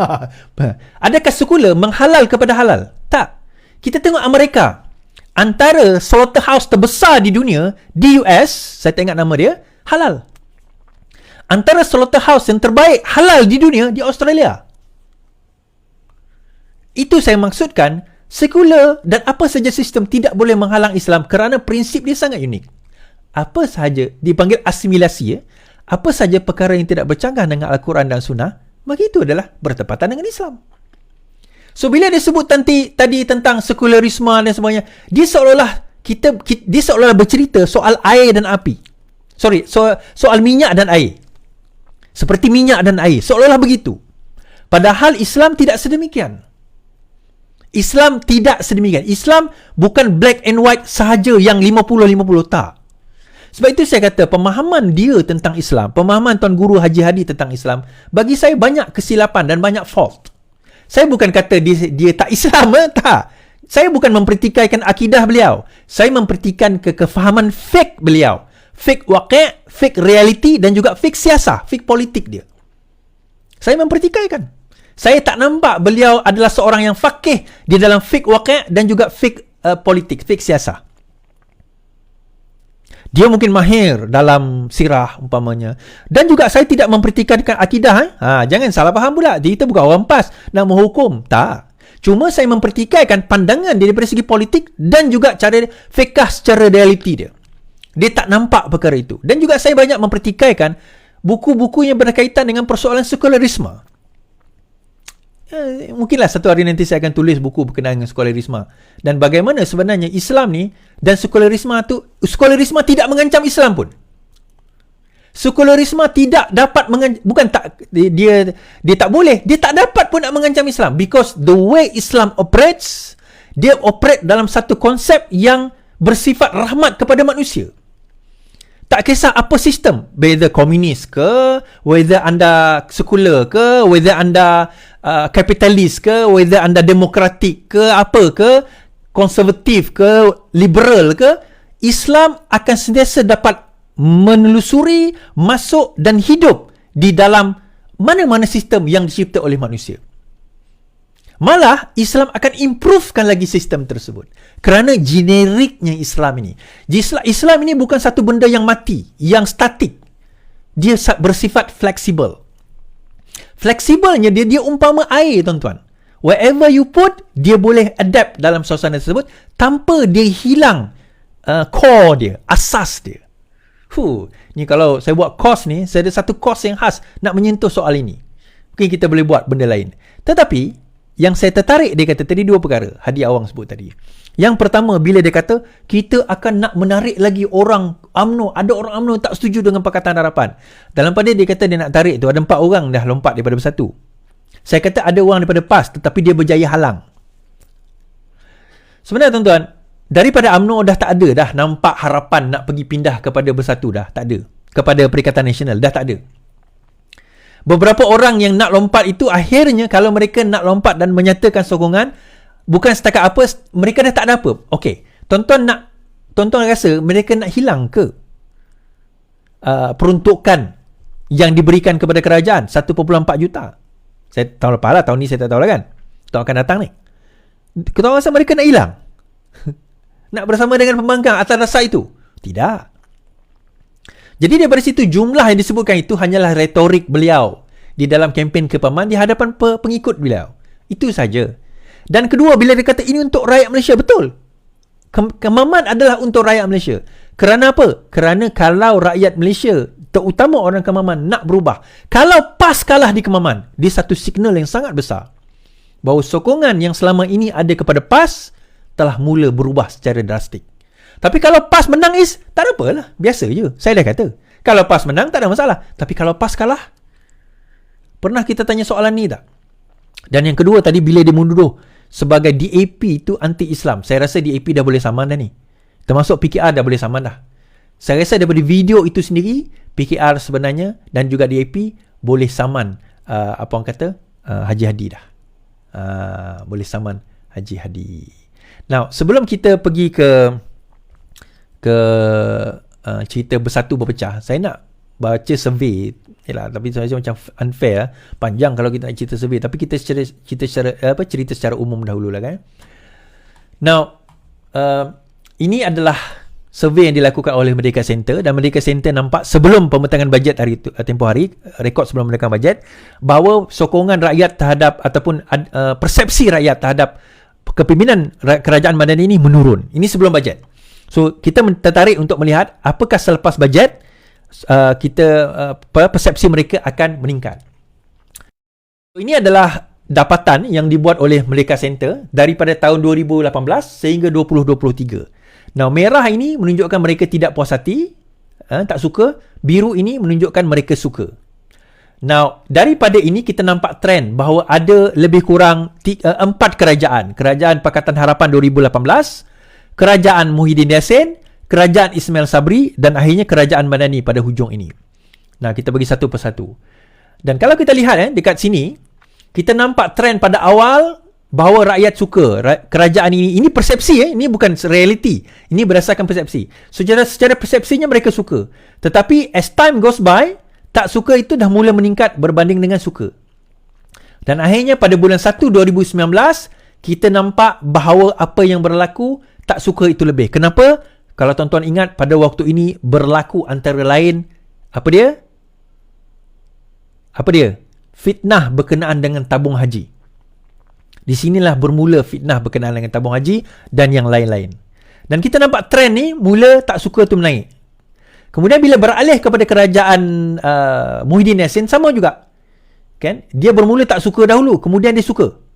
Adakah sekular menghalal kepada halal? Tak. Kita tengok Amerika. Antara slaughterhouse terbesar di dunia, di US, saya tak ingat nama dia, halal. Antara slaughterhouse yang terbaik halal di dunia, di Australia. Itu saya maksudkan, sekular dan apa saja sistem tidak boleh menghalang Islam kerana prinsip dia sangat unik. Apa sahaja dipanggil asimilasi, apa saja perkara yang tidak bercanggah dengan Al-Quran dan Sunnah, maka itu adalah bertepatan dengan Islam. So, bila dia sebut tadi tentang sekularisme dan sebagainya, dia seolah-olah bercerita soal air dan api. Soal minyak dan air. Seperti minyak dan air. Seolah-olah begitu. Padahal Islam tidak sedemikian. Islam tidak sedemikian. Islam bukan black and white sahaja yang 50-50, tak. Sebab itu saya kata pemahaman dia tentang Islam, pemahaman Tuan Guru Haji Hadi tentang Islam, bagi saya banyak kesilapan dan banyak fault. Saya bukan kata dia tak Islam, tak. Saya bukan mempertikaikan akidah beliau. Saya mempertikaikan kefahaman fik beliau. Fik waqi', fik reality dan juga fik siasah, fik politik dia. Saya mempertikaikan. Saya tak nampak beliau adalah seorang yang faqih di dalam fik waqi' dan juga fik politik, fik siasah. Dia mungkin mahir dalam sirah umpamanya. Dan juga saya tidak mempertikaikan akidah. Jangan salah faham pula. Kita bukan orang PAS nak menghukum. Tak. Cuma saya mempertikaikan pandangan dia daripada segi politik dan juga cara fiqh secara realiti dia. Dia tak nampak perkara itu. Dan juga saya banyak mempertikaikan buku-buku yang berkaitan dengan persoalan sekularisme. Mungkinlah satu hari nanti saya akan tulis buku berkenaan dengan sekularisme dan bagaimana sebenarnya Islam ni dan sekularisme tidak mengancam Islam pun. Sekularisme tidak dapat dia tak boleh, dia tak dapat pun nak mengancam Islam, because the way Islam operates, dia operate dalam satu konsep yang bersifat rahmat kepada manusia. Tak kisah apa sistem, whether komunis ke, whether anda sekular ke, whether anda kapitalis ke, whether anda demokratik ke, apa ke, konservatif ke, liberal ke, Islam akan sentiasa dapat menelusuri, masuk dan hidup di dalam mana-mana sistem yang dicipta oleh manusia. Malah Islam akan improvekan lagi sistem tersebut. Kerana generiknya Islam ini. Islam ini bukan satu benda yang mati, yang statik. Dia bersifat fleksibel. Fleksibelnya dia umpama air, tuan-tuan. Wherever you put, dia boleh adapt dalam suasana tersebut tanpa dia hilang core dia, asas dia. Ni kalau saya buat course ni, saya ada satu course yang khas nak menyentuh soal ini. Mungkin kita boleh buat benda lain. Tetapi yang saya tertarik, dia kata tadi dua perkara. Hadi Awang sebut tadi. Yang pertama, bila dia kata kita akan nak menarik lagi orang UMNO. Ada orang UMNO tak setuju dengan Pakatan Harapan. Dalam pada dia kata dia nak tarik tu, ada 4 orang dah lompat daripada Bersatu. Saya kata ada orang daripada PAS, tetapi dia berjaya halang. Sebenarnya tuan-tuan, daripada UMNO dah tak ada dah nampak harapan nak pergi pindah kepada Bersatu dah. Tak ada. Kepada Perikatan Nasional dah tak ada. Beberapa orang yang nak lompat itu akhirnya kalau mereka nak lompat dan menyatakan sokongan, bukan setakat apa, mereka dah tak ada apa. Okey, tuan-tuan rasa mereka nak hilang ke peruntukan yang diberikan kepada kerajaan 1.4 juta? Saya tahun lepas lah, tahun ni saya tak tahu lah kan. Tahun akan datang ni. Kita rasa mereka nak hilang? Nak bersama dengan pembangkang atas dasar itu? Tidak. Jadi daripada situ jumlah yang disebutkan itu hanyalah retorik beliau di dalam kempen kepaman di hadapan pengikut beliau. Itu saja. Dan kedua, bila dia kata ini untuk rakyat Malaysia, betul. Kemaman adalah untuk rakyat Malaysia. Kerana apa? Kerana kalau rakyat Malaysia, terutama orang Kemaman, nak berubah, kalau PAS kalah di Kemaman, dia satu signal yang sangat besar bahawa sokongan yang selama ini ada kepada PAS telah mula berubah secara drastik. Tapi kalau PAS menang tak ada apalah. Biasa je. Saya dah kata. Kalau PAS menang, tak ada masalah. Tapi kalau PAS kalah, pernah kita tanya soalan ni tak? Dan yang kedua tadi, bila dia menuduh sebagai DAP itu anti-Islam. Saya rasa DAP dah boleh saman dah ni. Termasuk PKR dah boleh saman dah. Saya rasa daripada video itu sendiri, PKR sebenarnya dan juga DAP boleh saman apa orang kata Haji Hadi dah. Boleh saman Haji Hadi. Now, sebelum kita pergi ke cerita Bersatu berpecah, saya nak baca survey. Yalah, tapi saya macam unfair, panjang kalau kita nak cerita survey, tapi kita cerita secara umum dahululah kan. Now, ini adalah survey yang dilakukan oleh Merdeka Center, dan Merdeka Center nampak sebelum pembentangan bajet hari itu, tempoh hari, rekod sebelum pembentangan bajet, bahawa sokongan rakyat terhadap ataupun persepsi rakyat terhadap kepimpinan kerajaan Madani ini menurun. Ini sebelum bajet. So, kita tertarik untuk melihat apakah selepas bajet persepsi mereka akan meningkat. Ini adalah dapatan yang dibuat oleh Merdeka Center daripada tahun 2018 sehingga 2023. Now, merah ini menunjukkan mereka tidak puas hati, tak suka. Biru ini menunjukkan mereka suka. Now, daripada ini kita nampak trend bahawa ada lebih kurang 4 kerajaan. Kerajaan Pakatan Harapan 2018, Kerajaan Muhyiddin Yassin, Kerajaan Ismail Sabri, dan akhirnya Kerajaan Madani pada hujung ini. Nah, kita bagi satu persatu. Dan kalau kita lihat dekat sini, kita nampak trend pada awal bahawa rakyat suka kerajaan ini. Ini persepsi, ini bukan reality. Ini berdasarkan persepsi. Secara persepsinya mereka suka. Tetapi as time goes by, tak suka itu dah mula meningkat berbanding dengan suka. Dan akhirnya pada bulan 1 2019, kita nampak bahawa apa yang berlaku, tak suka itu lebih. Kenapa? Kalau tuan-tuan ingat, pada waktu ini berlaku antara lain, apa dia? Fitnah berkenaan dengan tabung haji. Di sinilah bermula fitnah berkenaan dengan tabung haji dan yang lain-lain. Dan kita nampak trend ni mula tak suka tu menaik. Kemudian bila beralih kepada kerajaan Muhyiddin Yassin, sama juga. Kan? Dia bermula tak suka dahulu, kemudian dia suka.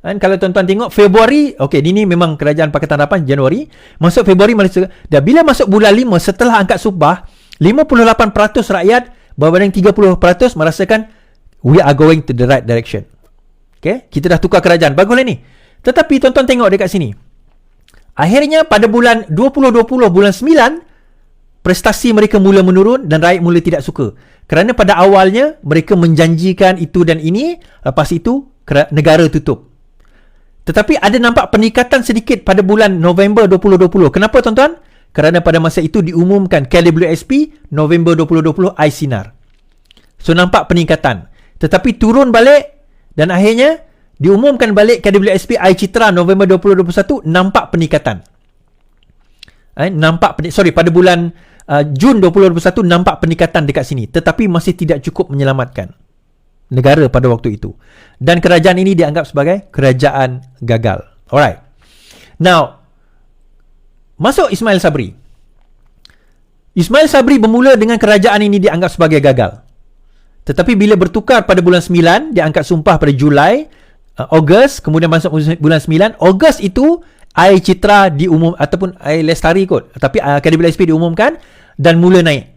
Dan kalau tuan-tuan tengok Februari, ini memang kerajaan Pakatan Harapan Januari, masuk Februari Malaysia. Dan bila masuk bulan 5 setelah angkat subah, 58% rakyat berbanding 30% merasakan we are going to the right direction. Kita dah tukar kerajaan. Baguslah ni. Tetapi tuan-tuan tengok dekat sini. Akhirnya pada bulan 2020, bulan 9, prestasi mereka mula menurun dan rakyat mula tidak suka. Kerana pada awalnya mereka menjanjikan itu dan ini, lepas itu negara tutup. Tetapi ada nampak peningkatan sedikit pada bulan November 2020. Kenapa tuan-tuan? Kerana pada masa itu diumumkan KWSP, November 2020 iSinar. So nampak peningkatan. Tetapi turun balik dan akhirnya Diumumkan balik KWSP Air Citra November 2021, nampak peningkatan. Pada bulan Jun 2021 nampak peningkatan dekat sini, tetapi masih tidak cukup menyelamatkan negara pada waktu itu. Dan kerajaan ini dianggap sebagai kerajaan gagal. Alright. Now, masuk Ismail Sabri. Ismail Sabri bermula dengan kerajaan ini dianggap sebagai gagal. Tetapi bila bertukar pada bulan 9, dia angkat sumpah pada Julai, Ogos, kemudian masuk bulan 9, Ogos itu Air Citra diumum ataupun Air Lestari kot. Tapi KWSP diumumkan dan mula naik.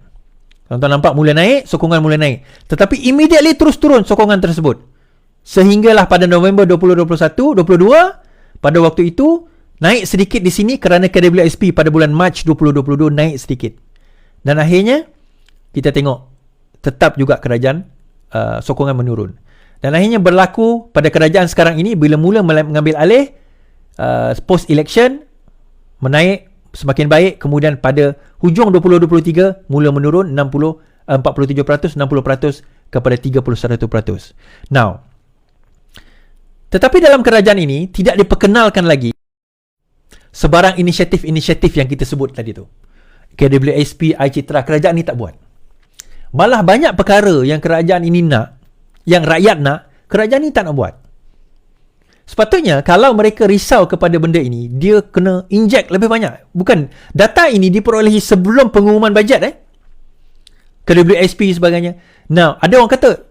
Tuan-tuan nampak mula naik, sokongan mula naik. Tetapi immediately terus turun sokongan tersebut. Sehinggalah pada November 2021, pada waktu itu naik sedikit di sini kerana KWSP pada bulan Mac 2022 naik sedikit. Dan akhirnya kita tengok tetap juga kerajaan sokongan menurun. Dan akhirnya berlaku pada kerajaan sekarang ini bila mula mengambil alih post election menaik semakin baik, kemudian pada hujung 2023 mula menurun 47%, 60% kepada 31%. Now, tetapi dalam kerajaan ini tidak diperkenalkan lagi sebarang inisiatif-inisiatif yang kita sebut tadi tu. KWSP, Air Citra, kerajaan ni tak buat. Malah banyak perkara yang kerajaan ini nak, yang rakyat nak, kerajaan ni tak nak buat. Sepatutnya kalau mereka risau kepada benda ini, dia kena inject lebih banyak. Bukan, data ini diperolehi sebelum pengumuman bajet KWSP sebagainya. Now, ada orang kata,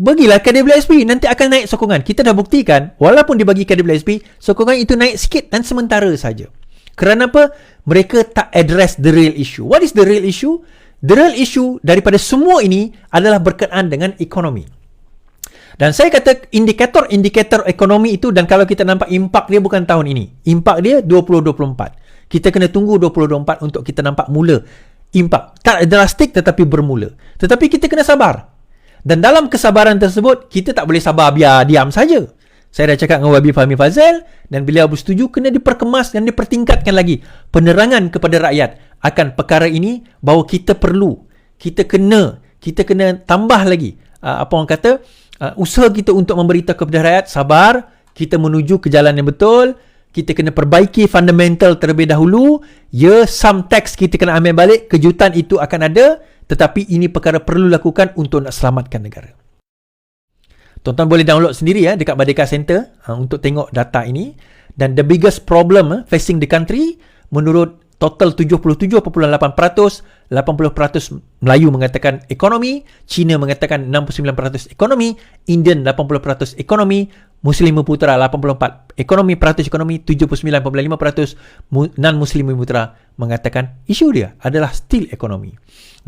bagilah KWSP, nanti akan naik sokongan. Kita dah buktikan, walaupun dibagi KWSP, sokongan itu naik sikit dan sementara saja. Kerana apa? Mereka tak address the real issue. What is the real issue? The real issue daripada semua ini adalah berkenaan dengan ekonomi. Dan saya kata indikator ekonomi itu, dan kalau kita nampak impak dia bukan tahun ini. Impak dia 2024. Kita kena tunggu 2024 untuk kita nampak mula impak. Tak drastik tetapi bermula. Tetapi kita kena sabar. Dan dalam kesabaran tersebut, kita tak boleh sabar biar diam saja. Saya dah cakap dengan Wabi Fahmi Fazal dan beliau bersetuju kena diperkemas dan dipertingkatkan lagi penerangan kepada rakyat akan perkara ini, bahawa kita perlu, kita kena tambah lagi usaha kita untuk memberitahu kepada rakyat, sabar, kita menuju ke jalan yang betul, kita kena perbaiki fundamental terlebih dahulu. Ya, some tax kita kena ambil balik, kejutan itu akan ada, tetapi ini perkara perlu lakukan untuk nak selamatkan negara. Tuan-tuan boleh download sendiri dekat Merdeka Center untuk tengok data ini. Dan the biggest problem facing the country menurut total 77.8%, 80% Melayu mengatakan ekonomi, Cina mengatakan 69% ekonomi, Indian 80% ekonomi, Muslim Putera 84% ekonomi, peratus ekonomi 79.5%, non-Muslim Putera mengatakan isu dia adalah still ekonomi.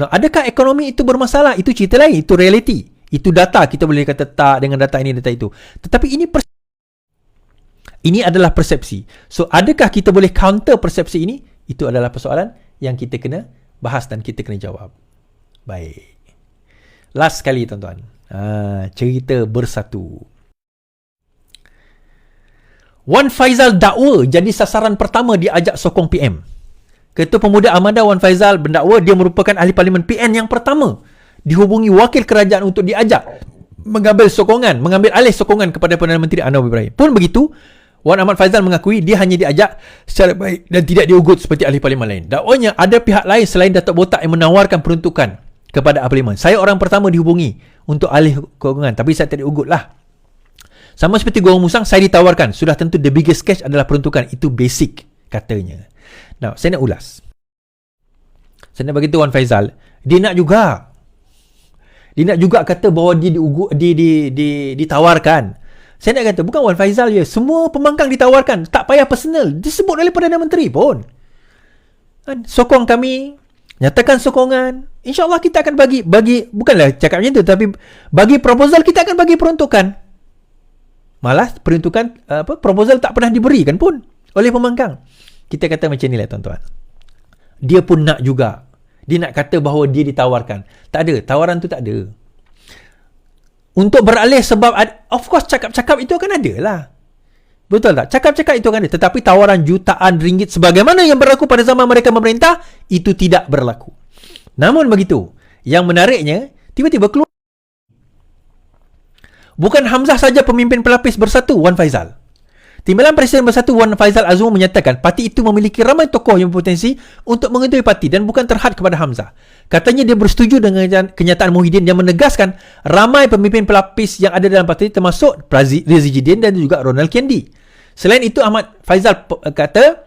Nah, adakah ekonomi itu bermasalah? Itu cerita lain, itu reality. Itu data, kita boleh kata tak dengan data ini, data itu. Tetapi ini adalah persepsi. So, adakah kita boleh counter persepsi ini? Itu adalah persoalan yang kita kena bahas dan kita kena jawab. Baik. Last sekali, tuan-tuan. Cerita bersatu. Wan Faizal dakwa jadi sasaran pertama diajak sokong PM. Ketua Pemuda Armada Wan Faizal mendakwa dia merupakan ahli parlimen PN yang pertama dihubungi wakil kerajaan untuk diajak mengambil alih sokongan kepada Perdana Menteri Anwar Ibrahim. Pun begitu, Wan Ahmad Faizal mengakui dia hanya diajak secara baik dan tidak diugut seperti ahli parlimen lain. Dakwanya ada pihak lain selain Datuk Botak yang menawarkan peruntukan kepada ahli parlimen. Saya orang pertama dihubungi untuk alih sokongan, tapi saya tidak diugut lah. Sama seperti Gorong Musang, saya ditawarkan. Sudah tentu the biggest catch adalah peruntukan. Itu basic, katanya. Now, saya nak ulas. Saya nak beritahu Wan Faizal, dia nak juga kata bahawa dia ditawarkan. Saya nak kata, bukan Wan Faizal je, semua pembangkang ditawarkan. Tak payah personal, disebut oleh Perdana Menteri pun. Sokong kami, nyatakan sokongan. InsyaAllah kita akan bagi, bukanlah cakap macam tu, tapi bagi proposal kita akan bagi peruntukan. Malah peruntukan proposal tak pernah diberikan pun oleh pembangkang. Kita kata macam ni lah, tuan-tuan. Dia pun nak juga. Dia nak kata bahawa dia ditawarkan. Tak ada. Tawaran tu tak ada. Untuk beralih sebab, of course, cakap-cakap itu akan ada lah. Betul tak? Cakap-cakap itu akan ada. Tetapi tawaran jutaan ringgit sebagaimana yang berlaku pada zaman mereka memerintah, itu tidak berlaku. Namun begitu, yang menariknya, tiba-tiba keluar Bukan Hamzah saja pemimpin pelapis Bersatu Wan Faizal. Timbalan Presiden Bersatu Wan Faizal Azumur menyatakan parti itu memiliki ramai tokoh yang berpotensi untuk mengetuai parti dan bukan terhad kepada Hamzah. Katanya dia bersetuju dengan kenyataan Muhyiddin yang menegaskan ramai pemimpin pelapis yang ada dalam parti termasuk Rizie Jidin dan juga Ronald Kendi. Selain itu, Ahmad Faizal kata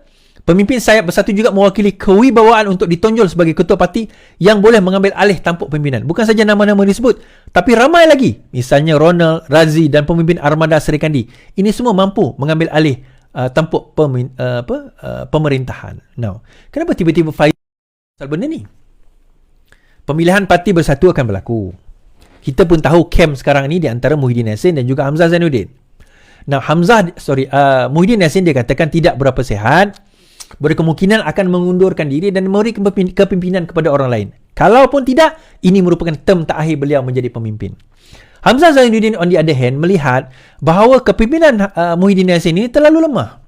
pemimpin sayap Bersatu juga mewakili kewibawaan untuk ditonjol sebagai ketua parti yang boleh mengambil alih tampuk pimpinan. Bukan saja nama-nama disebut, tapi ramai lagi. Misalnya Ronald, Razi dan pemimpin Armada Seri Kandi. Ini semua mampu mengambil alih tampuk pemerintahan. Now, kenapa tiba-tiba Faizal benda ni? Pemilihan parti Bersatu akan berlaku. Kita pun tahu camp sekarang ni di antara Muhyiddin Yassin dan juga Hamzah Zainuddin. Now, Muhyiddin Yassin dia katakan tidak berapa sihat, berkemungkinan akan mengundurkan diri dan memberi kepimpinan kepada orang lain. Kalaupun tidak, ini merupakan term terakhir beliau menjadi pemimpin. Hamzah Zainuddin on the other hand melihat bahawa kepimpinan Muhyiddin Yassin ini terlalu lemah.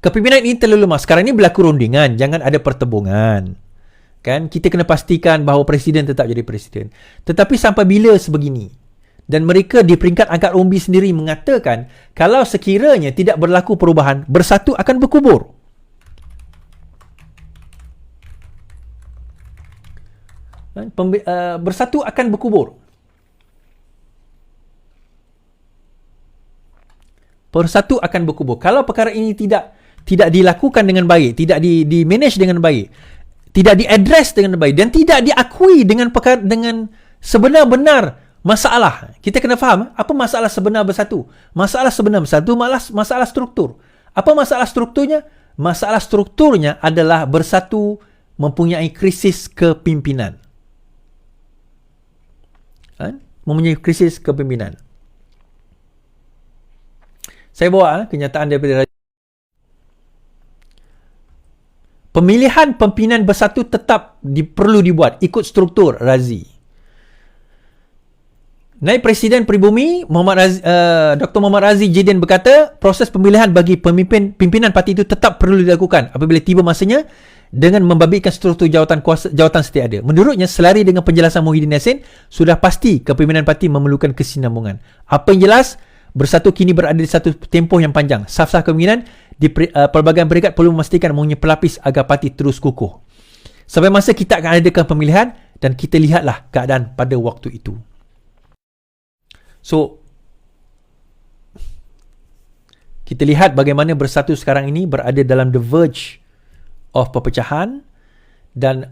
Kepimpinan ini terlalu lemah. Sekarang ini berlaku rundingan, jangan ada pertembungan. Kan, kita kena pastikan bahawa presiden tetap jadi presiden. Tetapi sampai bila sebegini? Dan mereka di peringkat angkat umbi sendiri mengatakan kalau sekiranya tidak berlaku perubahan, Bersatu akan berkubur. Bersatu akan berkubur. Bersatu akan berkubur. Kalau perkara ini tidak dilakukan dengan baik, tidak di manage dengan baik, tidak diadres dengan baik dan tidak diakui dengan sebenar-benar masalah. Kita kena faham apa masalah sebenar Bersatu. Masalah sebenar Bersatu masalah struktur. Apa masalah strukturnya? Masalah strukturnya adalah Bersatu mempunyai krisis kepimpinan. Mempunyai krisis kepimpinan. Saya bawa kenyataan daripada pemilihan pimpinan Bersatu tetap perlu dibuat ikut struktur Razi. Naib Presiden Peribumi Dr. Muhammad Razi Jidin berkata proses pemilihan bagi pimpinan parti itu tetap perlu dilakukan apabila tiba masanya dengan membabitkan struktur jawatan setiap ada. Menurutnya, selari dengan penjelasan Muhyiddin Yassin, sudah pasti kepimpinan parti memerlukan kesinambungan. Apa yang jelas, Bersatu kini berada di satu tempoh yang panjang. Saf-saf kepimpinan di pelbagai peringkat perlu memastikan mempunyai pelapis agar parti terus kukuh. Sampai masa kita akan adakan pemilihan dan kita lihatlah keadaan pada waktu itu. So, kita lihat bagaimana Bersatu sekarang ini berada dalam the verge of perpecahan dan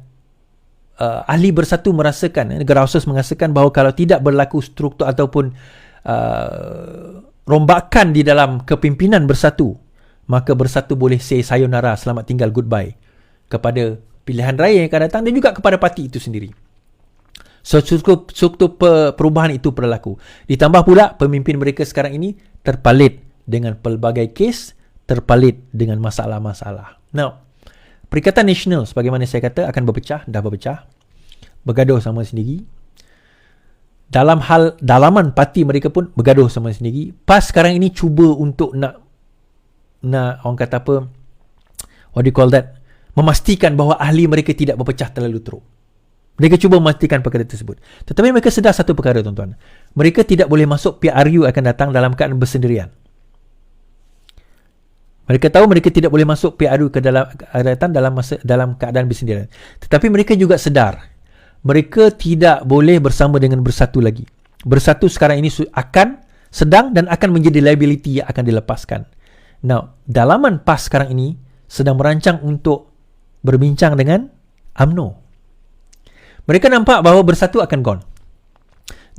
ahli Bersatu merasakan, negara khusus merasakan bahawa kalau tidak berlaku struktur ataupun rombakan di dalam kepimpinan Bersatu, maka Bersatu boleh say sayonara, selamat tinggal, goodbye kepada pilihan raya yang akan datang dan juga kepada parti itu sendiri. So, struktur perubahan itu berlaku. Ditambah pula pemimpin mereka sekarang ini terpalit dengan pelbagai kes, terpalit dengan masalah-masalah. Now, Perikatan Nasional sebagaimana saya kata akan dah berpecah, bergaduh sama sendiri. Dalam hal dalaman parti mereka pun bergaduh sama sendiri. PAS sekarang ini cuba untuk nak orang kata apa, what do you call that, memastikan bahawa ahli mereka tidak berpecah terlalu teruk. Mereka cuba memastikan perkara tersebut. Tetapi mereka sedar satu perkara, tuan-tuan. Mereka tidak boleh masuk PRU akan datang dalam keadaan bersendirian. Mereka tahu mereka tidak boleh masuk PRU ke dalam keadaan bersendirian. Tetapi mereka juga sedar mereka tidak boleh bersama dengan Bersatu lagi. Bersatu sekarang ini sedang dan akan menjadi liability yang akan dilepaskan. Now, dalaman PAS sekarang ini sedang merancang untuk berbincang dengan UMNO. Mereka nampak bahawa Bersatu akan gone.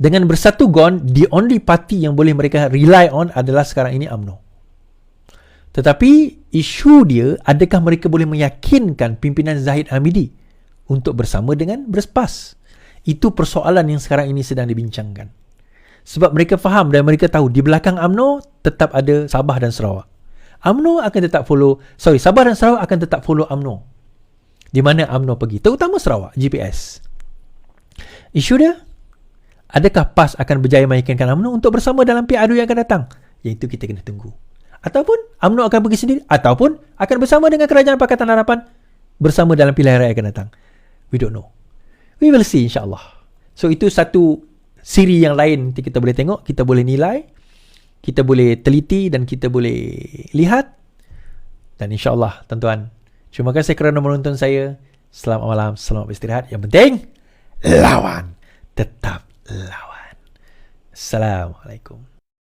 Dengan Bersatu gone, the only party yang boleh mereka rely on adalah sekarang ini UMNO. Tetapi isu dia, adakah mereka boleh meyakinkan pimpinan Zahid Hamidi untuk bersama dengan PAS? Itu persoalan yang sekarang ini sedang dibincangkan. Sebab mereka faham dan mereka tahu di belakang UMNO tetap ada Sabah dan Sarawak. Sabah dan Sarawak akan tetap follow UMNO. Di mana UMNO pergi, terutama Sarawak, GPS. Isu dia, adakah PAS akan berjaya meyakinkan UMNO untuk bersama dalam PRU yang akan datang? Iaitu kita kena tunggu. Ataupun UMNO akan pergi sendiri, ataupun akan bersama dengan Kerajaan Pakatan Harapan bersama dalam pilihan raya akan datang. We don't know. We will see, insyaAllah. So, itu satu siri yang lain nanti kita boleh tengok, kita boleh nilai, kita boleh teliti dan kita boleh lihat. Dan insyaAllah tuan-tuan, terima kasih kerana menonton saya. Selamat malam, selamat beristirahat. Yang penting lawan, tetap lawan. Assalamualaikum.